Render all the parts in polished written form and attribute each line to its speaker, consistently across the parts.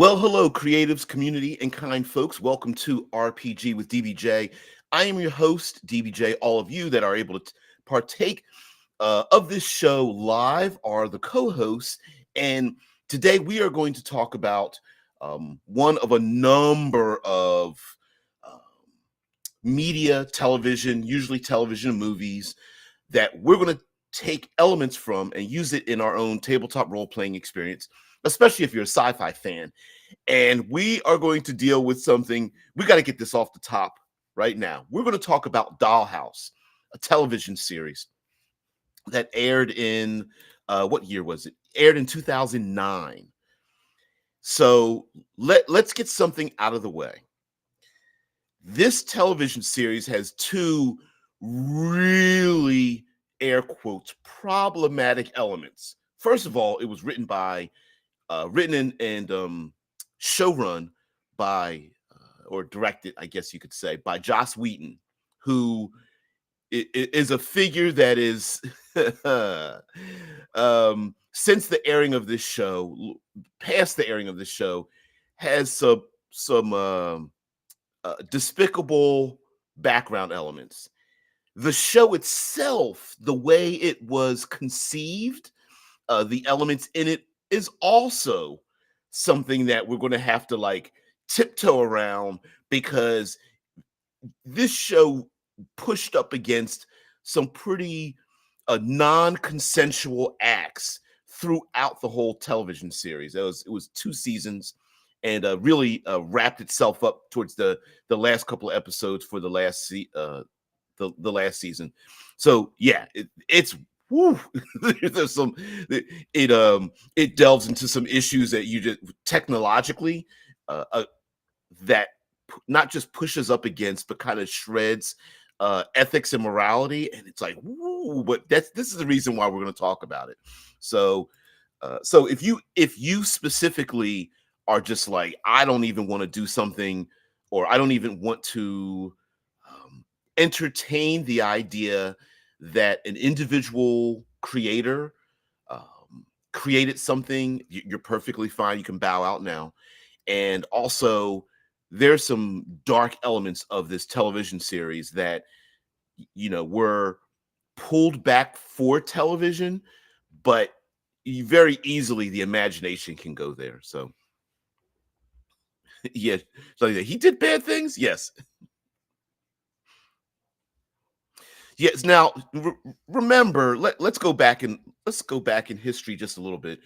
Speaker 1: Well, hello, creatives, community, and kind folks. Welcome to RPG with DBJ. I am your host, DBJ. All of you that are able to partake of this show live are the co-hosts. And today we are going to talk about one of a number of um, media, television, usually television and movies, that we're going to take elements from and use it in our own tabletop role-playing experience, especially if you're a sci-fi fan. And we are going to deal with something. We got to get this off the top right now. We're going to talk about Dollhouse, a television series that aired in what year was it? Aired in 2009. So let's get something out of the way. This television series has two really, air quotes, problematic elements. First of all, it was written and showrun by, or directed, I guess you could say, by Joss Whedon, who is a figure that is, since the airing of this show, past the airing of this show, has some despicable background elements. The show itself, the way it was conceived, the elements in it is also something that we're going to have to like tiptoe around, because this show pushed up against some pretty non-consensual acts throughout the whole television series. It was 2 seasons, and really wrapped itself up towards the last couple of episodes for the last season. So yeah, it's woo. There's some it delves into some issues that you just technologically that not just pushes up against, but kind of shreds ethics and morality. And it's like, woo, but this is the reason why we're going to talk about it. So so if you specifically are just like, I don't even want to do something, or I don't even want to entertain the idea that an individual creator created something, you're perfectly fine. You can bow out now. And also, there's some dark elements of this television series that were pulled back for television, but very easily the imagination can go there. So yeah, so he did bad things. Yes. Yes. Now, remember, let's go back in history just a little bit.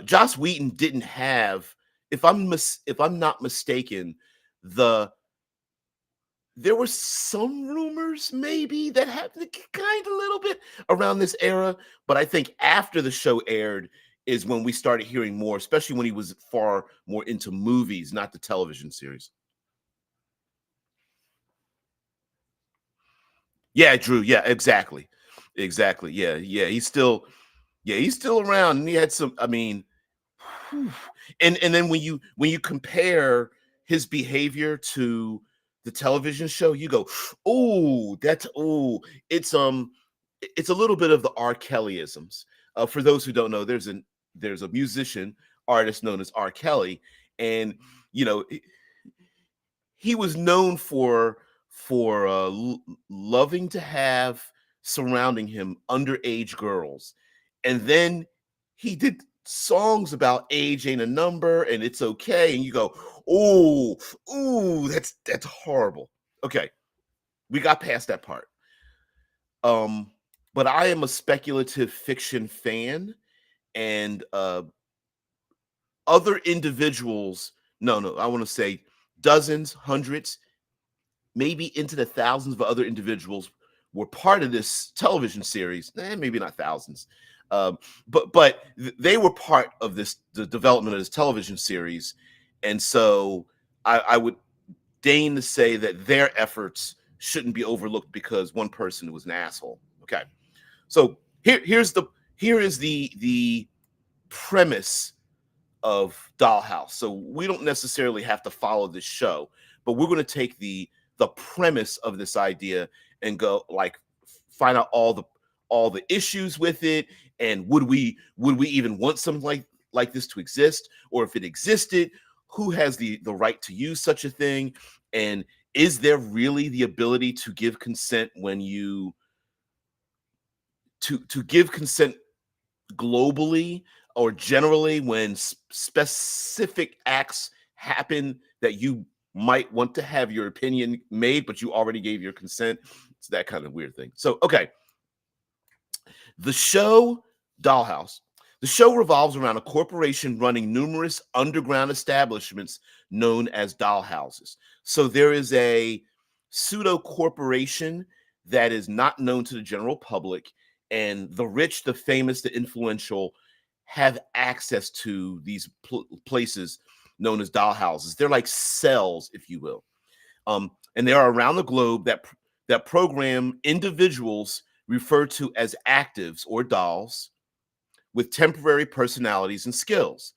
Speaker 1: Joss Whedon didn't have, if I'm not mistaken, the there were some rumors maybe that happened kind of a little bit around this era, but I think after the show aired is when we started hearing more, especially when he was far more into movies, not the television series. Yeah, Drew. Yeah, exactly. Exactly. Yeah. He's still around, and he had some, I mean, whew. And then when you compare his behavior to the television show, you go, oh, it's a little bit of the R. Kellyisms. For those who don't know, there's a musician artist known as R. Kelly, and you know he was known for loving to have surrounding him underage girls, and then he did songs about age ain't a number and it's okay, and you go, oh, ooh, that's horrible. Okay, we got past that part. Um, but I am a speculative fiction fan, and other individuals, no, I want to say dozens, hundreds, maybe into the thousands of other individuals were part of this television series. Maybe not thousands, but they were part of the development of this television series, and so I would deign to say that their efforts shouldn't be overlooked because one person was an asshole. Okay, so here is the premise of Dollhouse. So we don't necessarily have to follow this show, but we're going to take the premise of this idea and go like find out all the issues with it, and would we even want something like this to exist, or if it existed, who has the right to use such a thing, and is there really the ability to give consent when you to give consent globally or generally when specific acts happen that you might want to have your opinion made, but you already gave your consent. It's that kind of weird thing. So, okay, the show Dollhouse. The show revolves around a corporation running numerous underground establishments known as dollhouses. So there is a pseudo corporation that is not known to the general public, and the rich, the famous, the influential have access to these places known as dollhouses. They're like cells, if you will. And they are around the globe that program individuals referred to as actives or dolls with temporary personalities and skills.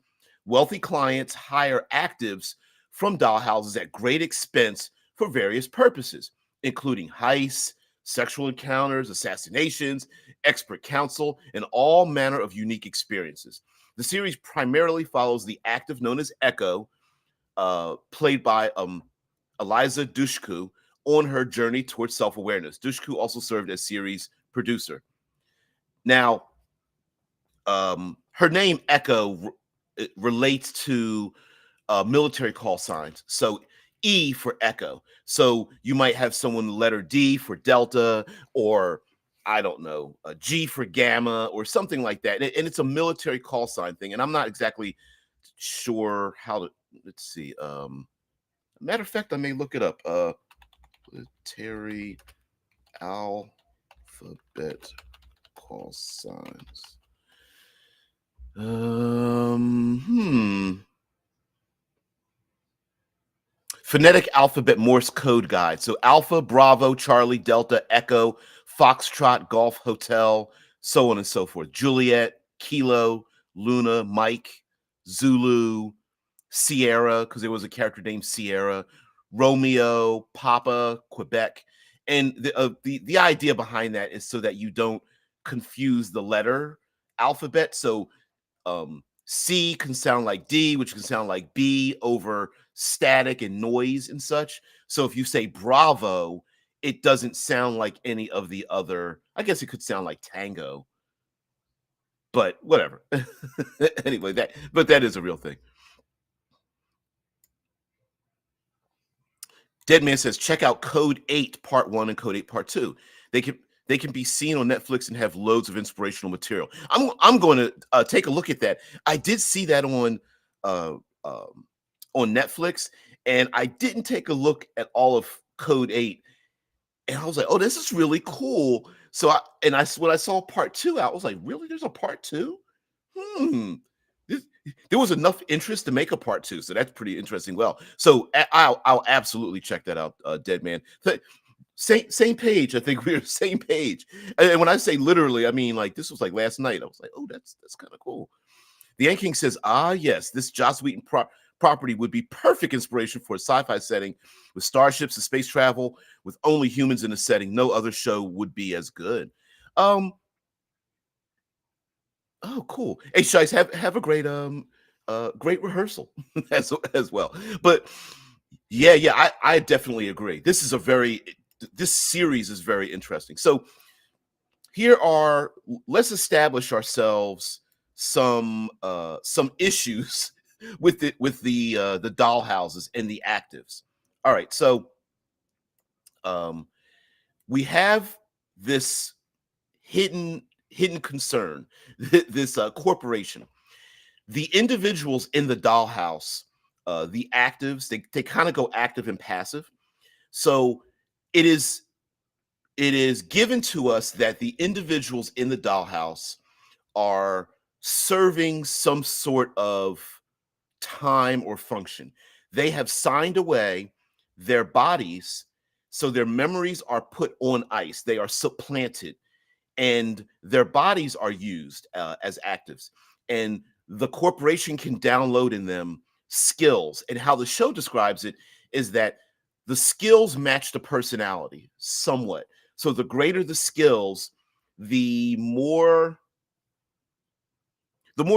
Speaker 1: Wealthy clients hire actives from dollhouses at great expense for various purposes, including heists, sexual encounters, assassinations, expert counsel, and all manner of unique experiences. The series primarily follows the active known as Echo, played by Eliza Dushku, on her journey towards self-awareness. Dushku also served as series producer. Now, her name Echo relates to military call signs. So E for Echo. So you might have someone the letter D for Delta, or I don't know, a G for Gamma, or something like that. And it's a military call sign thing. And I'm not exactly sure how to. Let's see. Matter of fact, I may look it up. Military alphabet call signs. Phonetic alphabet Morse code guide. So Alpha, Bravo, Charlie, Delta, Echo, Foxtrot, Golf, Hotel, so on and so forth. Juliet, Kilo, Luna, Mike, Zulu, Sierra, because there was a character named Sierra, Romeo, Papa, Quebec. And the idea behind that is so that you don't confuse the letter alphabet. So C can sound like D, which can sound like B over static and noise and such. So if you say Bravo, it doesn't sound like any of the other. I guess it could sound like Tango, but whatever. Anyway, that is a real thing. Deadman says, check out Code 8 Part 1 and Code 8 Part 2. They can be seen on Netflix and have loads of inspirational material. I'm going to take a look at that. I did see that on Netflix, and I didn't take a look at all of Code 8. And I was like, oh, this is really cool. So when I saw Part 2 out, I was like, really? There's a Part 2? There was enough interest to make a Part 2, so that's pretty interesting. Well, so I'll absolutely check that out, Deadman. Same page. I think we're the same page. And when I say literally, I mean like this was like last night. I was like, oh, that's kind of cool. The Yank King says, yes, this Joss Whedon property would be perfect inspiration for a sci-fi setting with starships and space travel with only humans in the setting. No other show would be as good. Oh, cool. Hey, Shice, have a great rehearsal as well. But yeah, I definitely agree. This series is very interesting. So let's establish ourselves some issues with the dollhouses and the actives. All right, so we have this hidden concern, this corporation. The individuals in the dollhouse, the actives, they kind of go active and passive. So it is given to us that the individuals in the dollhouse are serving some sort of time or function. They have signed away their bodies, so their memories are put on ice. They are supplanted, and their bodies are used as actives. And the corporation can download in them skills. And how the show describes it is that the skills match the personality somewhat. So the greater the skills, the more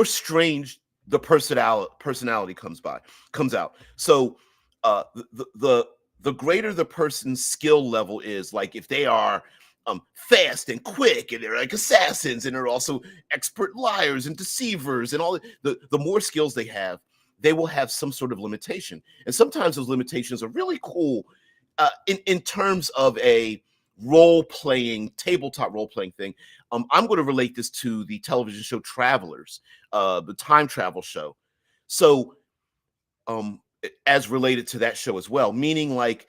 Speaker 1: strange the personality comes out. So uh the the the greater the person's skill level is, like if they are fast and quick and they're like assassins and they're also expert liars and deceivers and all the more skills they have, they will have some sort of limitation. And sometimes those limitations are really cool in terms of a tabletop role playing thing. I'm going to relate this to the television show Travelers, the time travel show. So, as related to that show as well, meaning like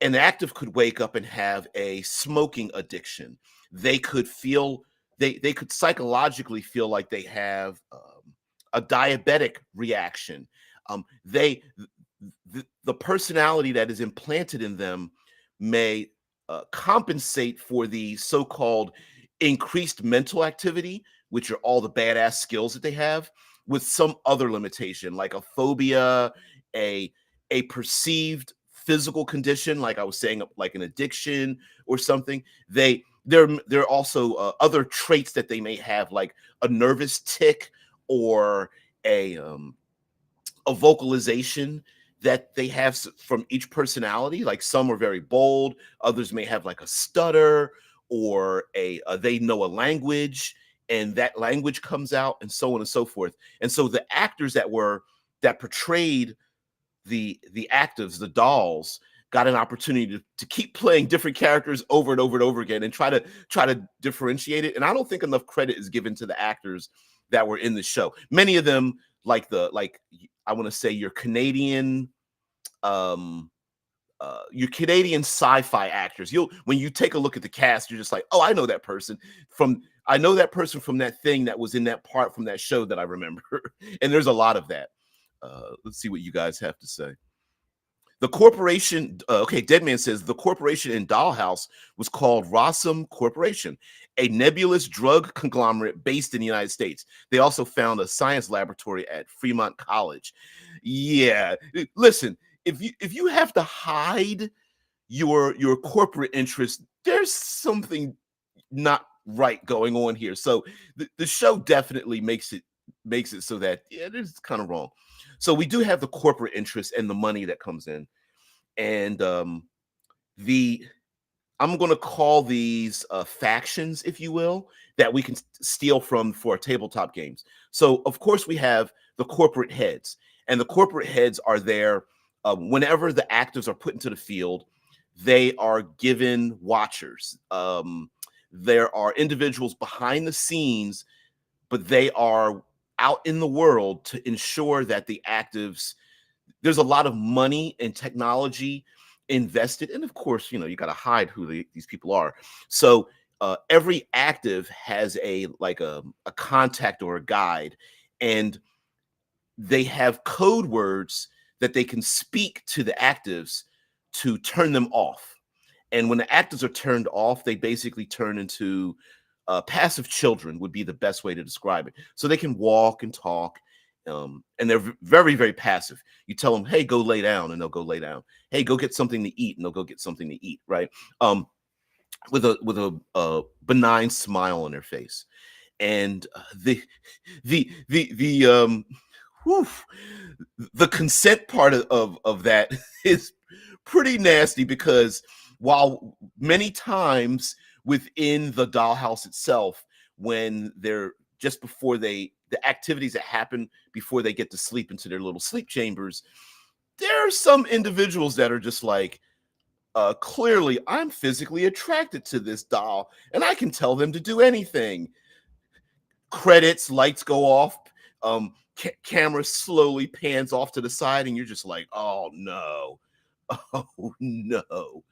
Speaker 1: an active could wake up and have a smoking addiction. They could feel they could psychologically feel like they have a diabetic reaction. The personality that is implanted in them may compensate for the so-called increased mental activity, which are all the badass skills that they have, with some other limitation, like a phobia, a a perceived physical condition, like I was saying, like an addiction or something. There are also other traits that they may have, like a nervous tick or a vocalization that they have from each personality. Like some are very bold, others may have like a stutter, or they know a language and that language comes out, and so on and so forth. And so the actors that portrayed the actives, the dolls, got an opportunity to keep playing different characters over and over and over again and try to differentiate it. And I don't think enough credit is given to the actors that were in the show. Many of them, like I want to say um your Canadian sci-fi actors. When you take a look at the cast, you're just like, oh, I know that person from that thing that was in that part from that show that I remember. And there's a lot of that. Let's see what you guys have to say. The corporation, Deadman says the corporation in Dollhouse was called Rossum Corporation, a nebulous drug conglomerate based in the United States. They also found a science laboratory at Fremont College. Yeah, listen, if you have to hide your corporate interest, there's something not right going on here. So the show definitely makes it so that, yeah, it is kind of wrong. So we do have the corporate interest and the money that comes in, and the I'm going to call these factions, if you will, that we can steal from for tabletop games. So of course we have the corporate heads, and the corporate heads are there whenever the actors are put into the field. They are given watchers. There are individuals behind the scenes, but they are out in the world to ensure that the actives, there's a lot of money and technology invested. And of course, you got to hide who these people are. So every active has a contact or a guide, and they have code words that they can speak to the actives to turn them off. And when the actives are turned off, they basically turn into passive children, would be the best way to describe it. So they can walk and talk, and they're very, very passive. You tell them, hey, go lay down, and they'll go lay down. Hey, go get something to eat, and they'll go get something to eat, right? With a benign smile on their face. And whew, the consent part of that is pretty nasty, because while many times within the Dollhouse itself, when they're just before the activities that happen before they get to sleep into their little sleep chambers, there are some individuals that are just like, clearly I'm physically attracted to this doll and I can tell them to do anything. Credits, lights go off, camera slowly pans off to the side, and you're just like, oh no. Oh no.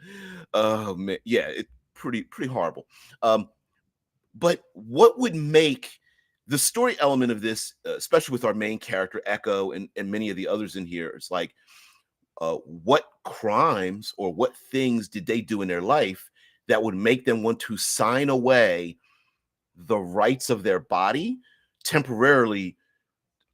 Speaker 1: Oh man, yeah, it's pretty horrible. But what would make the story element of this, especially with our main character Echo and many of the others in here, it's like, what crimes or what things did they do in their life that would make them want to sign away the rights of their body temporarily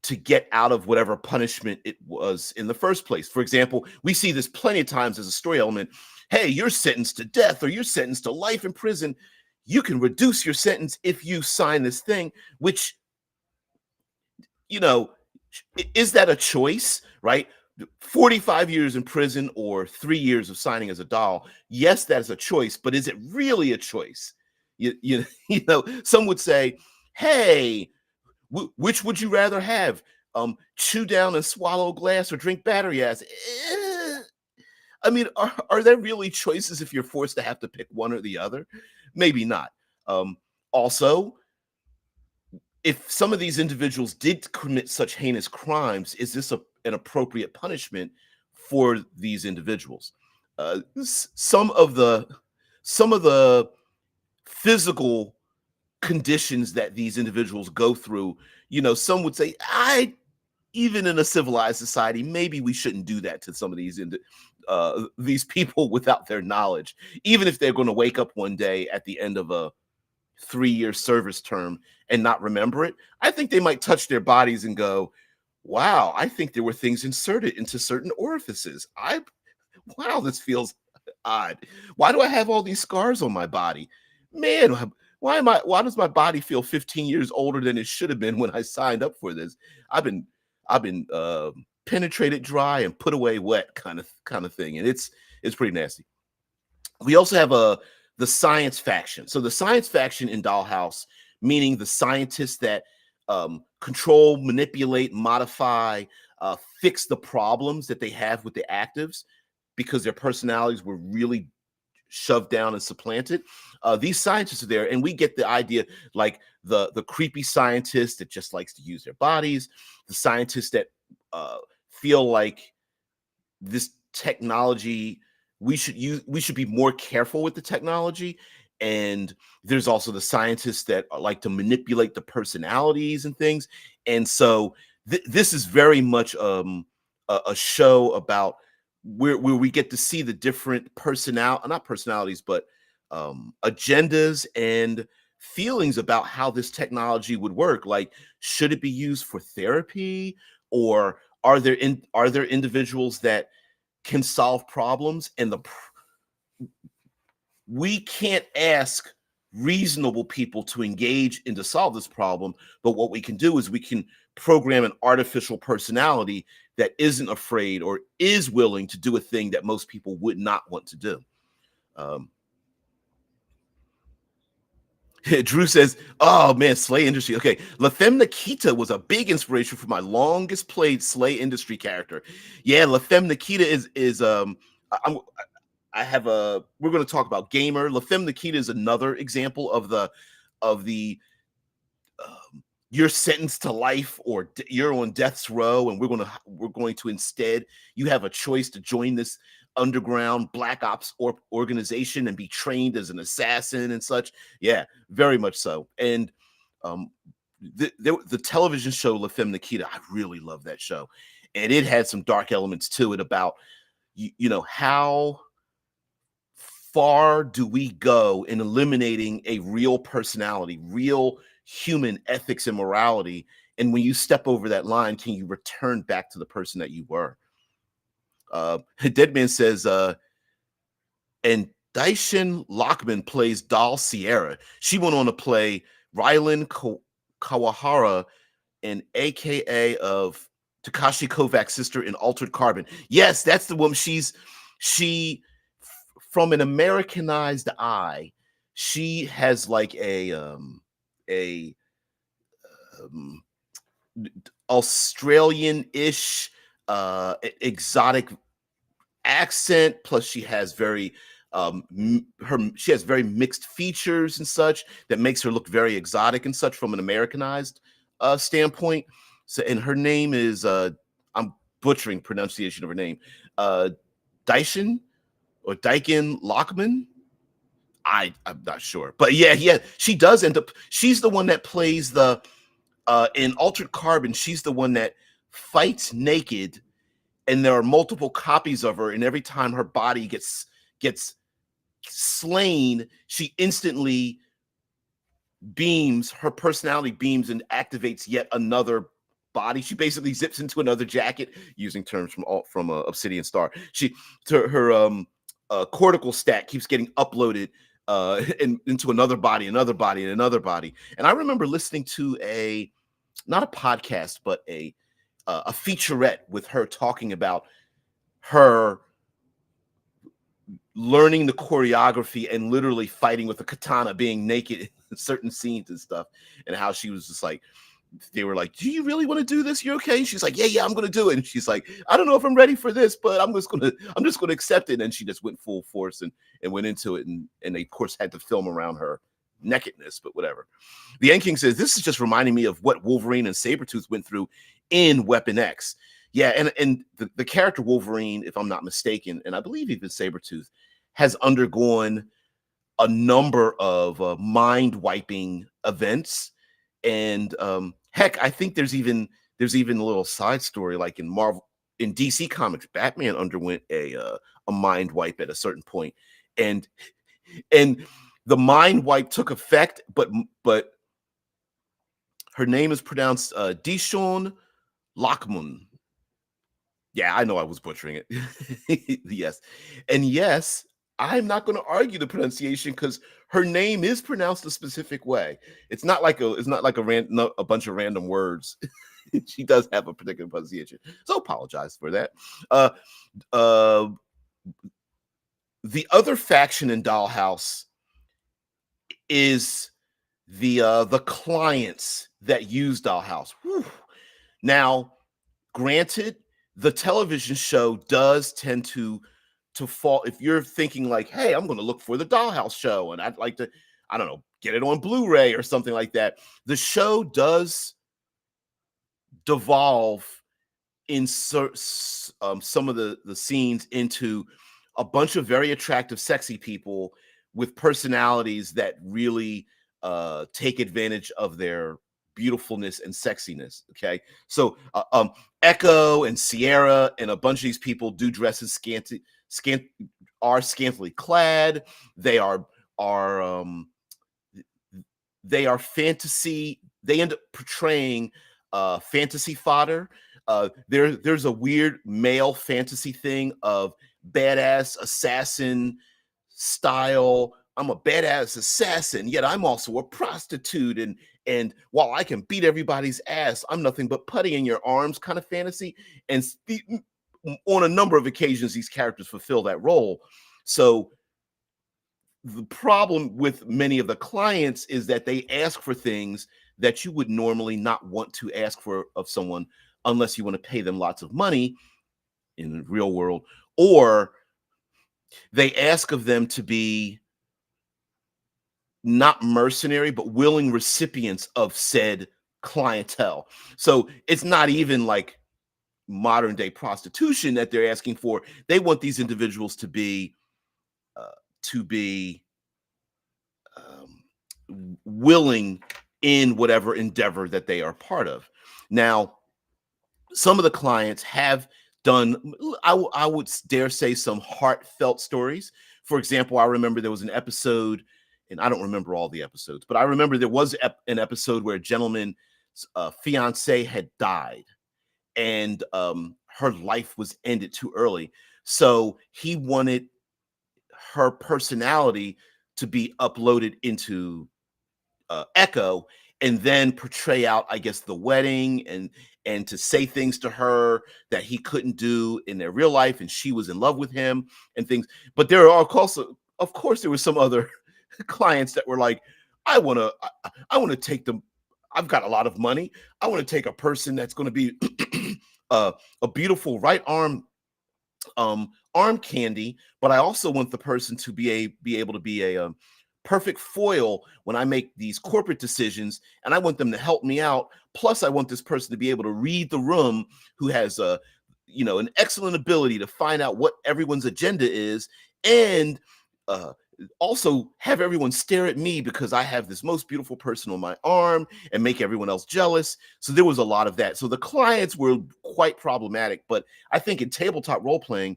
Speaker 1: to get out of whatever punishment it was in the first place? For example, we see this plenty of times as a story element. Hey, you're sentenced to death, or you're sentenced to life in prison. You can reduce your sentence if you sign this thing, which, you know, Is that a choice, right? 45 years in prison or 3 years of signing as a doll. Yes, that is a choice, but is it really a choice? Some would say, hey, which would you rather have? Chew down and swallow glass or drink battery acid? I mean, are there really choices if you're forced to have to pick one or the other? Maybe not. Also, if some of these individuals did commit such heinous crimes, is this an appropriate punishment for these individuals? Some of the physical conditions that these individuals go through, some would say, I even in a civilized society, maybe we shouldn't do that to some of these people without their knowledge, even if they're going to wake up one day at the end of a 3-year service term and not remember it. I think they might touch their bodies and go, wow, I think there were things inserted into certain orifices. Wow, this feels odd. Why do I have all these scars on my body? Man, why does my body feel 15 years older than it should have been when I signed up for this? I've been penetrated dry and put away wet kind of thing. And it's pretty nasty. We also have the science faction. So the science faction in Dollhouse, meaning the scientists that control, manipulate, modify, fix the problems that they have with the actives because their personalities were really shoved down and supplanted. These scientists are there, and we get the idea, like the creepy scientist that just likes to use their bodies, the scientists that feel like this technology, we should be more careful with the technology. And there's also the scientists that like to manipulate the personalities and things. And so this is very much a show about where we get to see the different not personalities, but agendas and feelings about how this technology would work. Like, should it be used for therapy, or are there individuals that can solve problems? And we can't ask reasonable people to engage and to solve this problem, but what we can do is we can program an artificial personality that isn't afraid or is willing to do a thing that most people would not want to do. Drew says, oh man, Slay Industry. Okay, La Femme Nikita was a big inspiration for my longest played Slay Industry character. Yeah, La Femme Nikita is we're going to talk about Gamer. La Femme Nikita is another example of the you're sentenced to life or you're on death's row, and we're going to instead, you have a choice to join this underground black ops organization and be trained as an assassin and such. Yeah, very much so. And the television show La Femme Nikita, I really love that show, and it had some dark elements to it about how far do we go in eliminating a real personality, real human ethics and morality, and when you step over that line, can you return back to the person that you were? Deadman says, and Daishin Lockman plays Doll Sierra. She went on to play Rylan Kawahara, an AKA of Takashi Kovacs' sister in Altered Carbon. Yes, that's the woman. She from an Americanized eye, she has like a Australian-ish exotic accent, plus she has very she has very mixed features and such that makes her look very exotic and such from an Americanized standpoint. So, and her name is I'm butchering pronunciation of her name, Daishin or Daikin Lockman. I'm not sure, but yeah, she does end up. She's the one that plays the in Altered Carbon. She's the one that fights naked, and there are multiple copies of her. And every time her body gets slain, she instantly beams. Her personality beams and activates yet another body. She basically zips into another jacket, using terms from Obsidian Star. Her cortical stat keeps getting uploaded into another body, and another body. And I remember listening to not a podcast, but a a featurette with her talking about her learning the choreography and literally fighting with a katana, being naked in certain scenes and stuff, and how she was just like, they were like, "Do you really want to do this? You're okay?" She's like, "Yeah, I'm gonna do it." And she's like, "I don't know if I'm ready for this, but I'm just gonna accept it." And she just went full force and went into it, and they of course had to film around her nakedness, but whatever. The End King says this is just reminding me of what Wolverine and Sabretooth went through in Weapon X. Yeah, and the character Wolverine, if I'm not mistaken, and I believe even Sabretooth, has undergone a number of mind wiping events. And heck, I think there's even a little side story, like in DC Comics, Batman underwent a mind wipe at a certain point, and the mind wipe took effect, but her name is pronounced Dishon Lockman. Yeah, I know I was butchering it. Yes. And yes, I'm not going to argue the pronunciation because her name is pronounced a specific way. It's not like a bunch of random words. She does have a particular pronunciation. So apologize for that. Uh uh the other faction in Dollhouse is the clients that use Dollhouse. Whew. Now, granted, the television show does tend to fall. If you're thinking like, hey, I'm going to look for the Dollhouse show and I'd like to, I don't know, get it on Blu-ray or something like that, the show does devolve in some of the scenes into a bunch of very attractive, sexy people with personalities that really take advantage of their beautifulness and sexiness. Okay, so Echo and Sierra and a bunch of these people do dress as are scantily clad. They are they are fantasy. They end up portraying fantasy fodder. There's a weird male fantasy thing of badass assassin style. I'm a badass assassin, yet I'm also a prostitute, and while I can beat everybody's ass, I'm nothing but putty in your arms kind of fantasy. And on a number of occasions, these characters fulfill that role. So the problem with many of the clients is that they ask for things that you would normally not want to ask for of someone unless you want to pay them lots of money in the real world, or they ask of them to be not mercenary but willing recipients of said clientele. So it's not even like modern day prostitution that they're asking for. They want these individuals to be uh, to be willing in whatever endeavor that they are part of. Now, some of the clients have done, I would dare say, some heartfelt stories. For example, I remember there was an episode, and I don't remember all the episodes, but I remember there was an episode where a gentleman's fiance had died, and her life was ended too early. So he wanted her personality to be uploaded into Echo, and then portray out, I guess, the wedding, and to say things to her that he couldn't do in their real life, and she was in love with him and things. But there are also, of course, there were some other clients that were like, I want to take them. I've got a lot of money. I want to take a person that's going to be a beautiful right arm candy, but I also want the person to be able to be a perfect foil when I make these corporate decisions, and I want them to help me out. Plus, I want this person to be able to read the room, who has a an excellent ability to find out what everyone's agenda is, and uh, also have everyone stare at me because I have this most beautiful person on my arm and make everyone else jealous. So there was a lot of that. So the clients were quite problematic, but I think in tabletop role playing,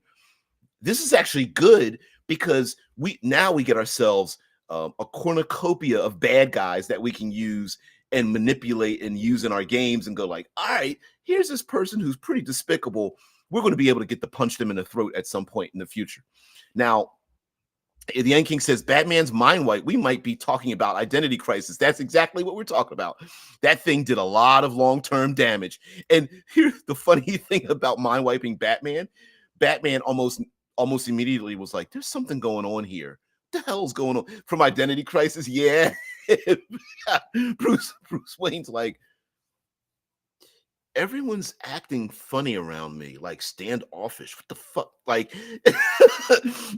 Speaker 1: this is actually good because we get ourselves a cornucopia of bad guys that we can use and manipulate and use in our games, and go like, all right, here's this person who's pretty despicable. We're going to be able to get to punch them in the throat at some point in the future. Now, The Yan King says, Batman's mind wipe. We might be talking about identity crisis. That's exactly what we're talking about. That thing did a lot of long-term damage. And here's the funny thing about mind wiping Batman. Batman almost immediately was like, there's something going on here. What the hell's going on? From identity crisis? Yeah. Bruce Wayne's like, everyone's acting funny around me, like standoffish. What the fuck? Like,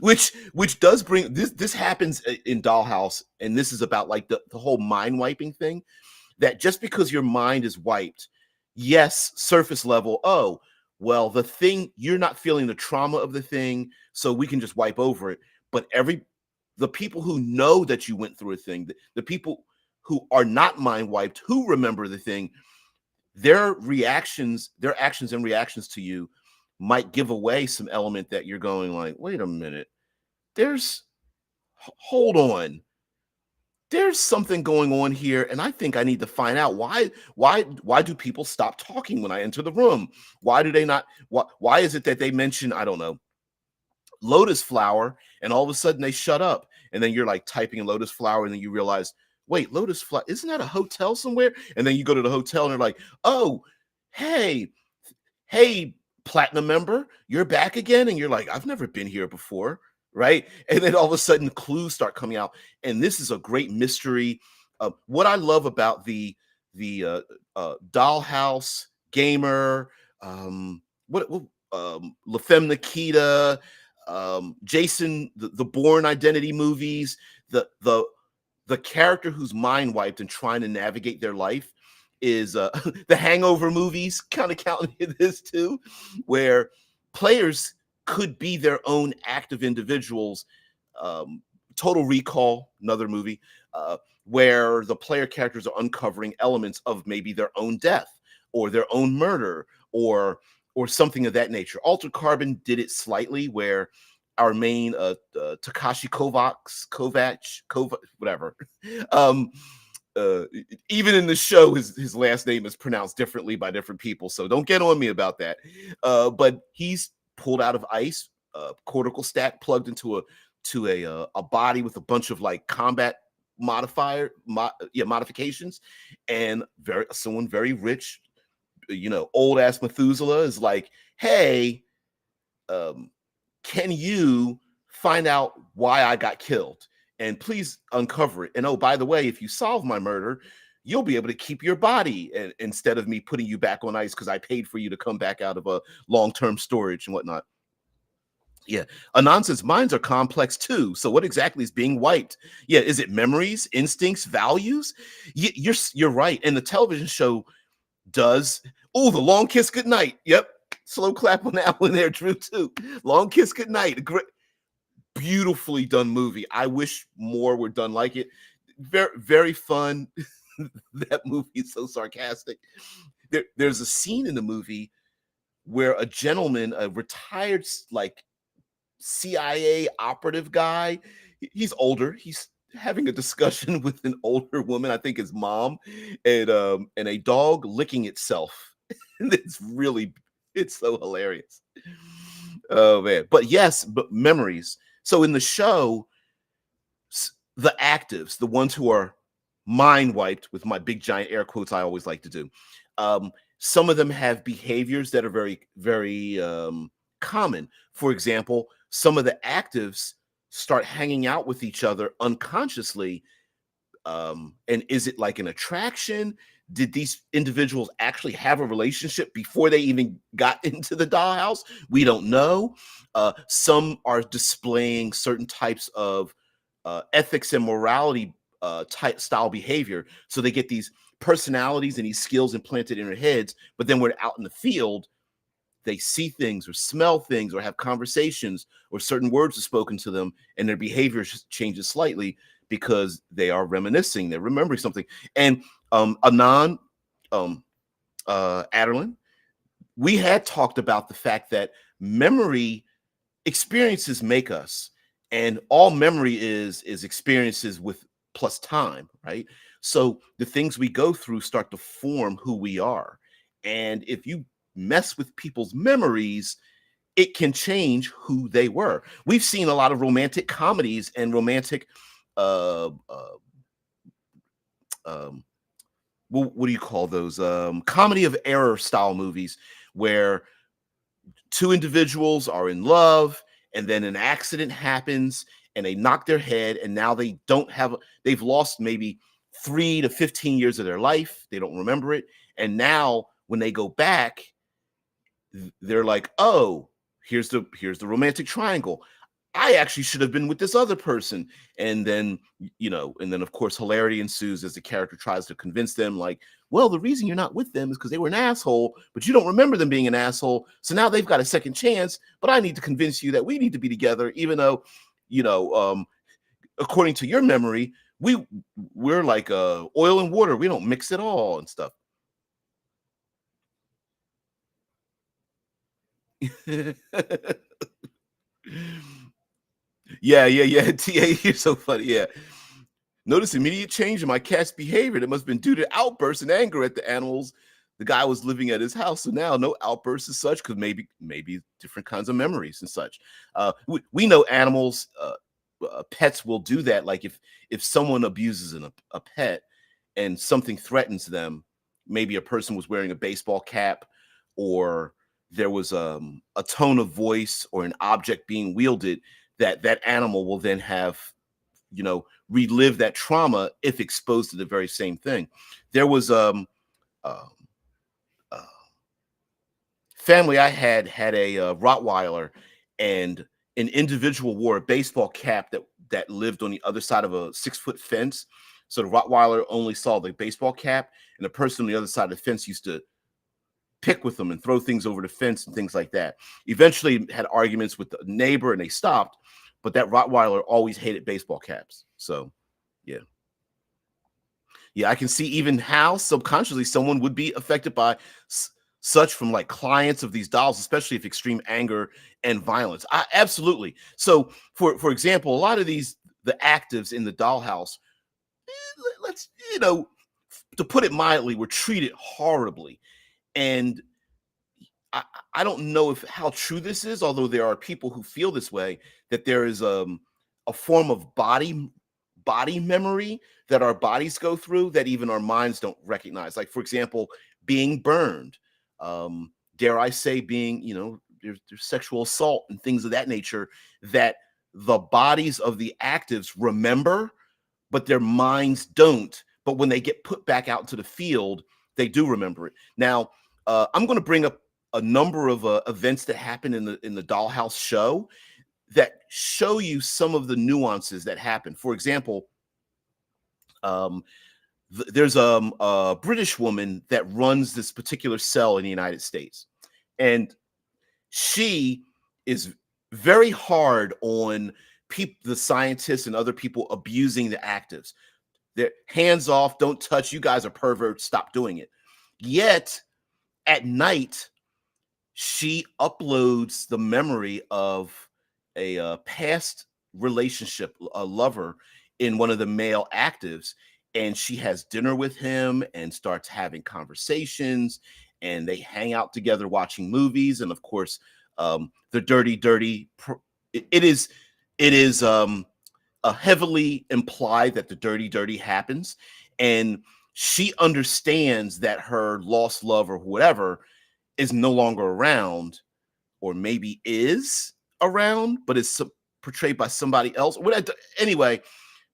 Speaker 1: which does bring this happens in Dollhouse, and this is about like the whole mind wiping thing. That just because your mind is wiped, yes, surface level, oh, well, the thing, you're not feeling the trauma of the thing, so we can just wipe over it. But the people who know that you went through a thing, the people who are not mind wiped, who remember the thing, their actions and reactions to you might give away some element that you're going like, wait a minute, hold on, there's something going on here, and I think I need to find out why do people stop talking when I enter the room? Why do they not? Why is it that they mention, I don't know, lotus flower, and all of a sudden they shut up, and then you're like typing in lotus flower, and then you realize, wait, lotus flower, isn't that a hotel somewhere? And then you go to the hotel and they're like, oh, hey, platinum member, you're back again. And you're like, I've never been here before, right? And then all of a sudden clues start coming out, and this is a great mystery. What I love about the Dollhouse, Gamer, La Femme Nikita, Jason, the Bourne Identity movies, the character who's mind wiped and trying to navigate their life is the Hangover movies kind of counting in this too, where players could be their own active individuals. Total Recall, another movie, where the player characters are uncovering elements of maybe their own death or their own murder or something of that nature. Altered Carbon did it slightly, where our main Takashi Kovac, whatever. Even in the show, his last name is pronounced differently by different people, so don't get on me about that. But he's pulled out of ice, cortical stack plugged into a body with a bunch of like combat modifications, and someone very rich, old ass Methuselah is like, hey, can you find out why I got killed? And please uncover it. And oh, by the way, if you solve my murder, you'll be able to keep your body instead of me putting you back on ice because I paid for you to come back out of a long-term storage and whatnot. Yeah. Anand says minds are complex too. So what exactly is being wiped? Yeah. Is it memories, instincts, values? You're right. And the television show does. Oh, the Long Kiss Goodnight. Yep. Slow clap on that one there, Drew, too. Long Kiss Goodnight. Great, beautifully done movie. I wish more were done like it. Very, very fun. That movie is so sarcastic. There's a scene in the movie where a gentleman, a retired like CIA operative guy, he's older. He's having a discussion with an older woman, I think his mom, and a dog licking itself. And it's so hilarious. Oh man. But yes, but memories. So in the show, the actives, the ones who are mind wiped, with my big giant air quotes I always like to do, some of them have behaviors that are very, very common. For example, some of the actives start hanging out with each other unconsciously. And is it like an attraction? Did these individuals actually have a relationship before they even got into the Dollhouse? We don't know. Some are displaying certain types of ethics and morality type style behavior. So they get these personalities and these skills implanted in their heads, but then when they're out in the field, they see things or smell things or have conversations or certain words are spoken to them, and their behavior changes slightly because they are reminiscing, they're remembering something. And Anand Adderlin, we had talked about the fact that memory experiences make us, and all memory is experiences with plus time, right? So the things we go through start to form who we are. And if you mess with people's memories, it can change who they were. We've seen a lot of romantic comedies and romantic uh, uh um what do you call those, comedy of error style movies where two individuals are in love and then an accident happens and they knock their head and now they don't have they've lost maybe 3 to 15 years of their life. They don't remember it. And now when they go back, they're like, "Oh, here's the romantic triangle. I actually should have been with this other person." And then, and then of course hilarity ensues as the character tries to convince them like, "Well, the reason you're not with them is because they were an asshole, but you don't remember them being an asshole. So now they've got a second chance, but I need to convince you that we need to be together even though, you know, um according to your memory, we're like oil and water. We don't mix at all and stuff." Yeah, yeah, yeah. TA, you're so funny. Yeah. Notice immediate change in my cat's behavior. That must have been due to outbursts and anger at the animals. The guy was living at his house, so now no outbursts as such, because maybe different kinds of memories and such. We know animals, pets will do that. Like if someone abuses a pet and something threatens them, maybe a person was wearing a baseball cap, or there was a tone of voice or an object being wielded, that animal will then have relive that trauma if exposed to the very same thing. There was uh, uh family I had a Rottweiler, and an individual wore a baseball cap that lived on the other side of a 6-foot fence. So the Rottweiler only saw the baseball cap, and the person on the other side of the fence used to pick with them and throw things over the fence and things like that. Eventually had arguments with the neighbor and they stopped, but that Rottweiler always hated baseball caps. So yeah. Yeah, I can see even how subconsciously someone would be affected by such from like clients of these dolls, especially if extreme anger and violence. Absolutely. So, for example, a lot of the actives in the dollhouse, let's to put it mildly, were treated horribly, and I, I don't know if how true this is, although there are people who feel this way, that there is a form of body memory that our bodies go through that even our minds don't recognize. Like, for example, being burned, dare I say, being, there's sexual assault and things of that nature that the bodies of the actives remember, but their minds don't. But when they get put back out into the field, they do remember it. Now, I'm going to bring up a number of events that happen in the Dollhouse show that show you some of the nuances that happen. For example, um, there's a British woman that runs this particular cell in the United States, and she is very hard on people, the scientists and other people abusing the actives. They're hands off, don't touch. You guys are perverts. Stop doing it. Yet at night, she uploads the memory of a past relationship, a lover in one of the male actives, and she has dinner with him and starts having conversations, and they hang out together watching movies, and of course, the dirty. It is heavily implied that the dirty happens, and she understands that her lost love or whatever is no longer around, or maybe is around, but is portrayed by somebody else. Anyway,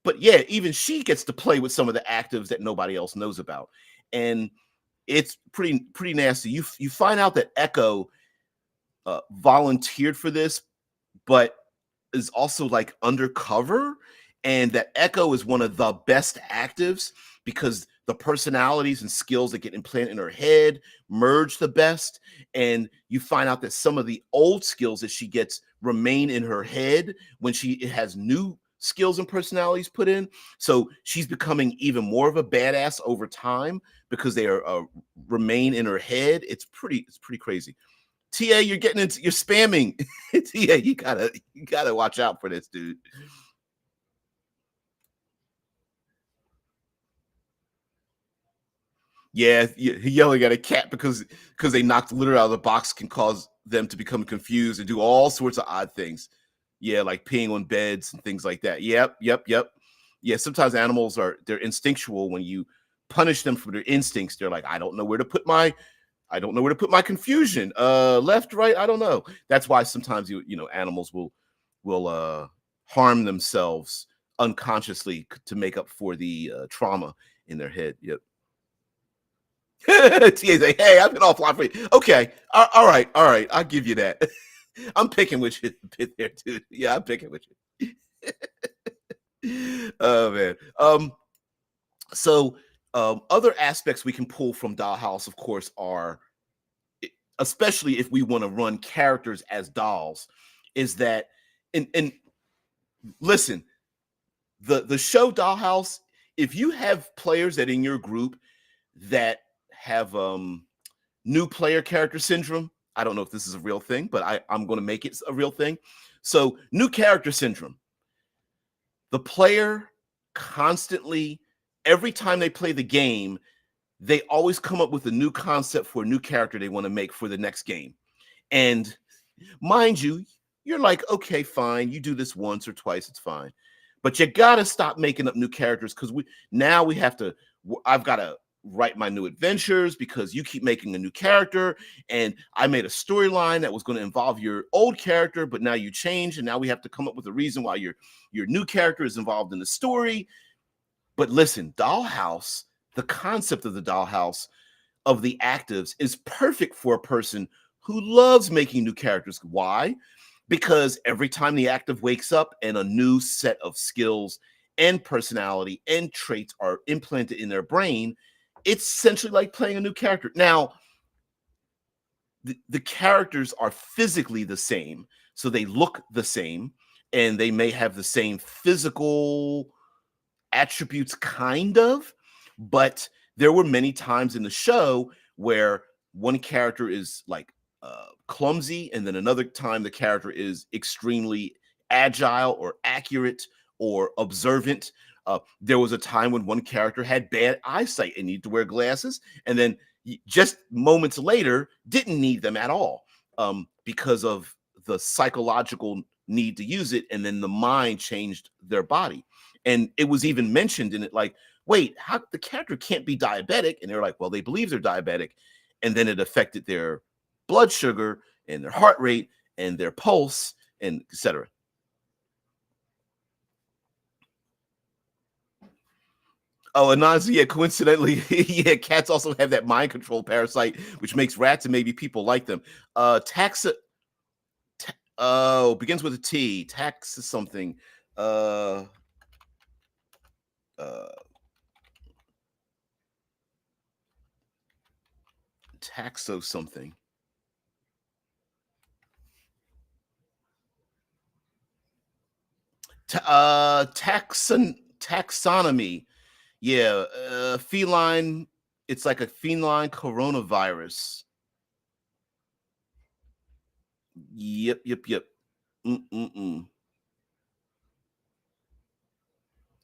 Speaker 1: but yeah, even she gets to play with some of the actives that nobody else knows about, and it's pretty nasty. You find out that Echo volunteered for this, but is also like undercover, and that Echo is one of the best actives because the personalities and skills that get implanted in her head merge the best, and you find out that some of the old skills that she gets remain in her head when she has new skills and personalities put in. So she's becoming even more of a badass over time because they are remain in her head. It's pretty crazy. TA, you're spamming. TA, you gotta watch out for this, dude. Yeah, yelling at a cat because they knocked litter out of the box can cause them to become confused and do all sorts of odd things. Yeah, like peeing on beds and things like that. Yep. Yeah, sometimes animals they're instinctual. When you punish them for their instincts, they're like, I don't know where to put my confusion. Left, right, I don't know. That's why sometimes animals will harm themselves unconsciously to make up for the trauma in their head. Yep. TA say, hey, I've been offline for you. Okay. All right. I'll give you that. I'm picking with you a bit there, too. Yeah, I'm picking with you. Oh man. So other aspects we can pull from Dollhouse, of course, are, especially if we want to run characters as dolls, is that and listen, the show Dollhouse, if you have players that in your group that have new player character syndrome, I don't know if this is a real thing, but I'm going to make it a real thing. So new character syndrome, the player constantly, every time they play the game, they always come up with a new concept for a new character they want to make for the next game. And mind you, you're like, okay, fine, you do this once or twice, it's fine. But you gotta stop making up new characters, because I've got to write my new adventures because you keep making a new character, and I made a storyline that was going to involve your old character, but now you changed, and now we have to come up with a reason why your new character is involved in the story. But listen, Dollhouse, the concept of the Dollhouse of the actives is perfect for a person who loves making new characters. Why? Because every time the active wakes up and a new set of skills and personality and traits are implanted in their brain, it's essentially like playing a new character. Now, the characters are physically the same, so they look the same, and they may have the same physical attributes, kind of, but there were many times in the show where one character is like clumsy, and then another time the character is extremely agile or accurate or observant. There was a time when one character had bad eyesight and needed to wear glasses, and then just moments later didn't need them at all, because of the psychological need to use it, and then the mind changed their body. And it was even mentioned in it, like, wait, how the character can't be diabetic? And they're like, well, they believe they're diabetic, and then it affected their blood sugar and their heart rate and their pulse and etc. Oh, and yeah, coincidentally, yeah, cats also have that mind control parasite, which makes rats and maybe people like them. Taxa, begins with a T. Tax is something. Uh, uh, Taxo something. Taxonomy. Yeah, feline. It's like a feline coronavirus. Yep. Mm-mm-mm.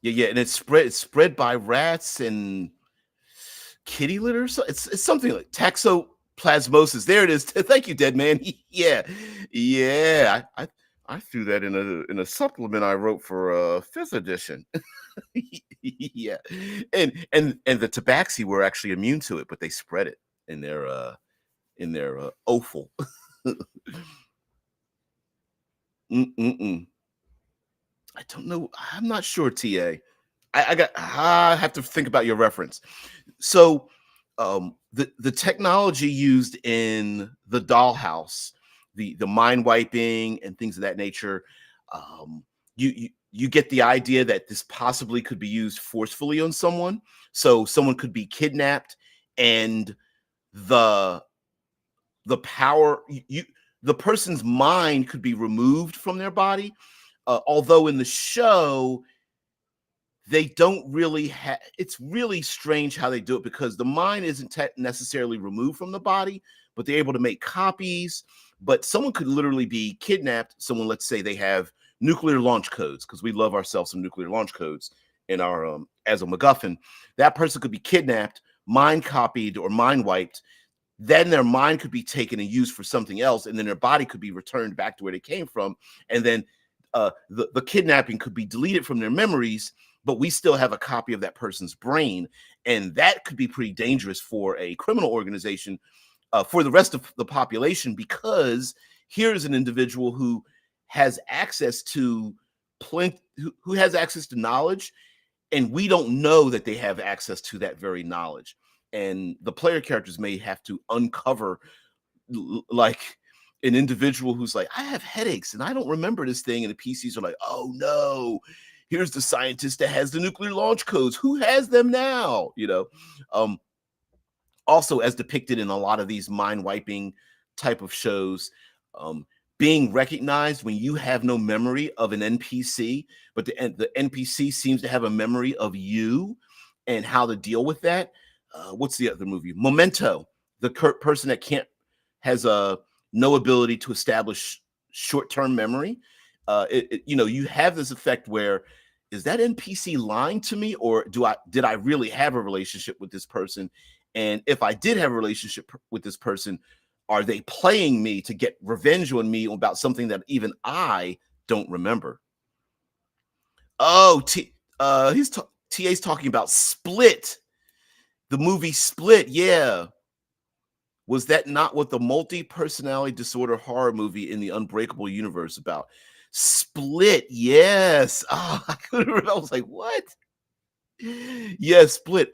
Speaker 1: Yeah, and it's spread by rats and kitty litter. So it's something like taxoplasmosis. There it is. Thank you, dead man. Yeah. I threw that in a supplement I wrote for fifth edition. Yeah, and the tabaxi were actually immune to it, but they spread it in their offal. Mm-mm-mm. I don't know. I'm not sure, TA. I have to think about your reference. So, the technology used in the Dollhouse, the mind wiping and things of that nature, you get the idea that this possibly could be used forcefully on someone. So someone could be kidnapped, and the the power the person's mind could be removed from their body. Although in the show they don't really have, it's really strange how they do it, because the mind isn't necessarily removed from the body, but they're able to make copies. But someone could literally be kidnapped. Someone, let's say they have nuclear launch codes, because we love ourselves some nuclear launch codes in our as a MacGuffin. That person could be kidnapped, mind copied, or mind wiped. then their mind could be taken and used for something else, and then their body could be returned back to where they came from, and then the kidnapping could be deleted from their memories, but we still have a copy of that person's brain, and that could be pretty dangerous for a criminal organization, for the rest of the population, because here's an individual who has access to who has access to knowledge, and we don't know that they have access to that very knowledge, and the player characters may have to uncover like an individual who's like, I have headaches and I don't remember this thing, and the PCs are like, oh no, here's the scientist that has the nuclear launch codes, who has them now, also, as depicted in a lot of these mind wiping type of shows, being recognized when you have no memory of an NPC, but the NPC seems to have a memory of you and how to deal with that. What's the other movie? Memento. The person that has no ability to establish short-term memory. You have this effect where, is that NPC lying to me, or did I really have a relationship with this person? And if I did have a relationship with this person, are they playing me to get revenge on me about something that even I don't remember? Oh, TA's talking about Split, the movie Split. Yeah. Was that not what the multi-personality disorder horror movie in the Unbreakable universe about? Split, yes. Oh, I couldn't remember. I was like, what? Yeah, Split.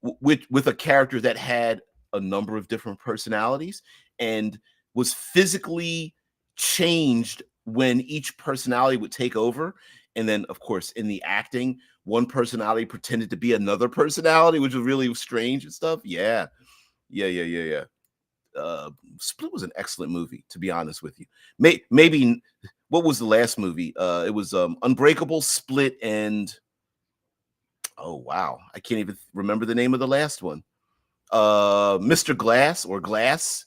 Speaker 1: With a character that had a number of different personalities and was physically changed when each personality would take over. And then, of course, in the acting, one personality pretended to be another personality, which was really strange and stuff. Yeah. Split was an excellent movie, to be honest with you. Maybe what was the last movie? It was Unbreakable, Split, and oh wow, I can't even remember the name of the last one. Mr. Glass or Glass.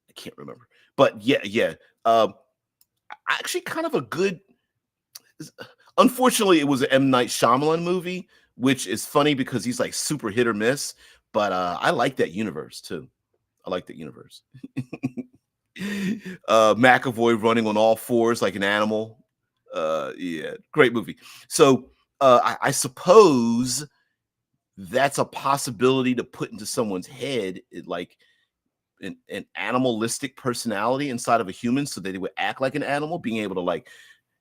Speaker 1: I can't remember. But yeah. Actually kind of a good, unfortunately, it was an M. Night Shyamalan movie, which is funny because he's like super hit or miss, but I like that universe too. I like that universe. McAvoy running on all fours like an animal. Yeah, great movie. So I suppose that's a possibility to put into someone's head, like an animalistic personality inside of a human, so that they would act like an animal, being able to like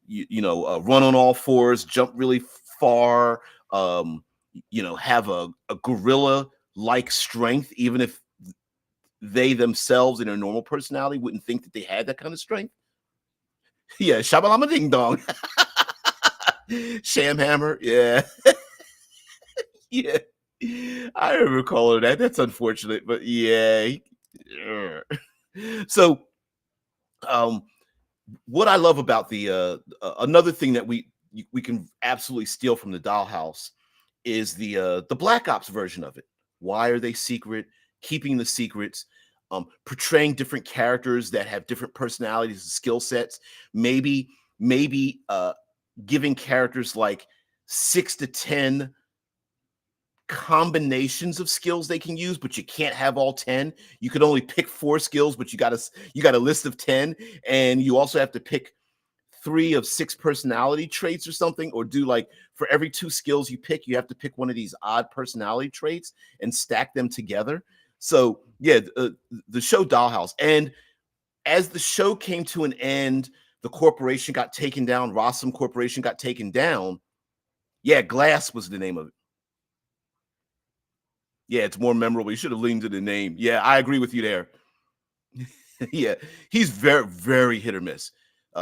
Speaker 1: run on all fours, jump really far, have a gorilla like strength, even if they themselves in their normal personality wouldn't think that they had that kind of strength. Yeah, shabalama ding dong. Shamhammer, yeah. Yeah. I remember calling that. That's unfortunate, but yeah. So, what I love about the another thing that we can absolutely steal from the Dollhouse is the Black Ops version of it. Why are they secret? Keeping the secrets, portraying different characters that have different personalities and skill sets. Maybe giving characters like 6 to 10 combinations of skills they can use, but you can't have all 10. You could only pick 4 skills, but you got a list of 10, and you also have to pick 3 of 6 personality traits or something, or do like for every 2 skills you pick, you have to pick one of these odd personality traits and stack them together. So yeah, the show Dollhouse, and as the show came to an end, the corporation got taken down. Rossum Corporation got taken down. Yeah, Glass was the name of it. Yeah, it's more memorable. You should have leaned to the name. Yeah, I agree with you there. Yeah, he's very, very hit or miss.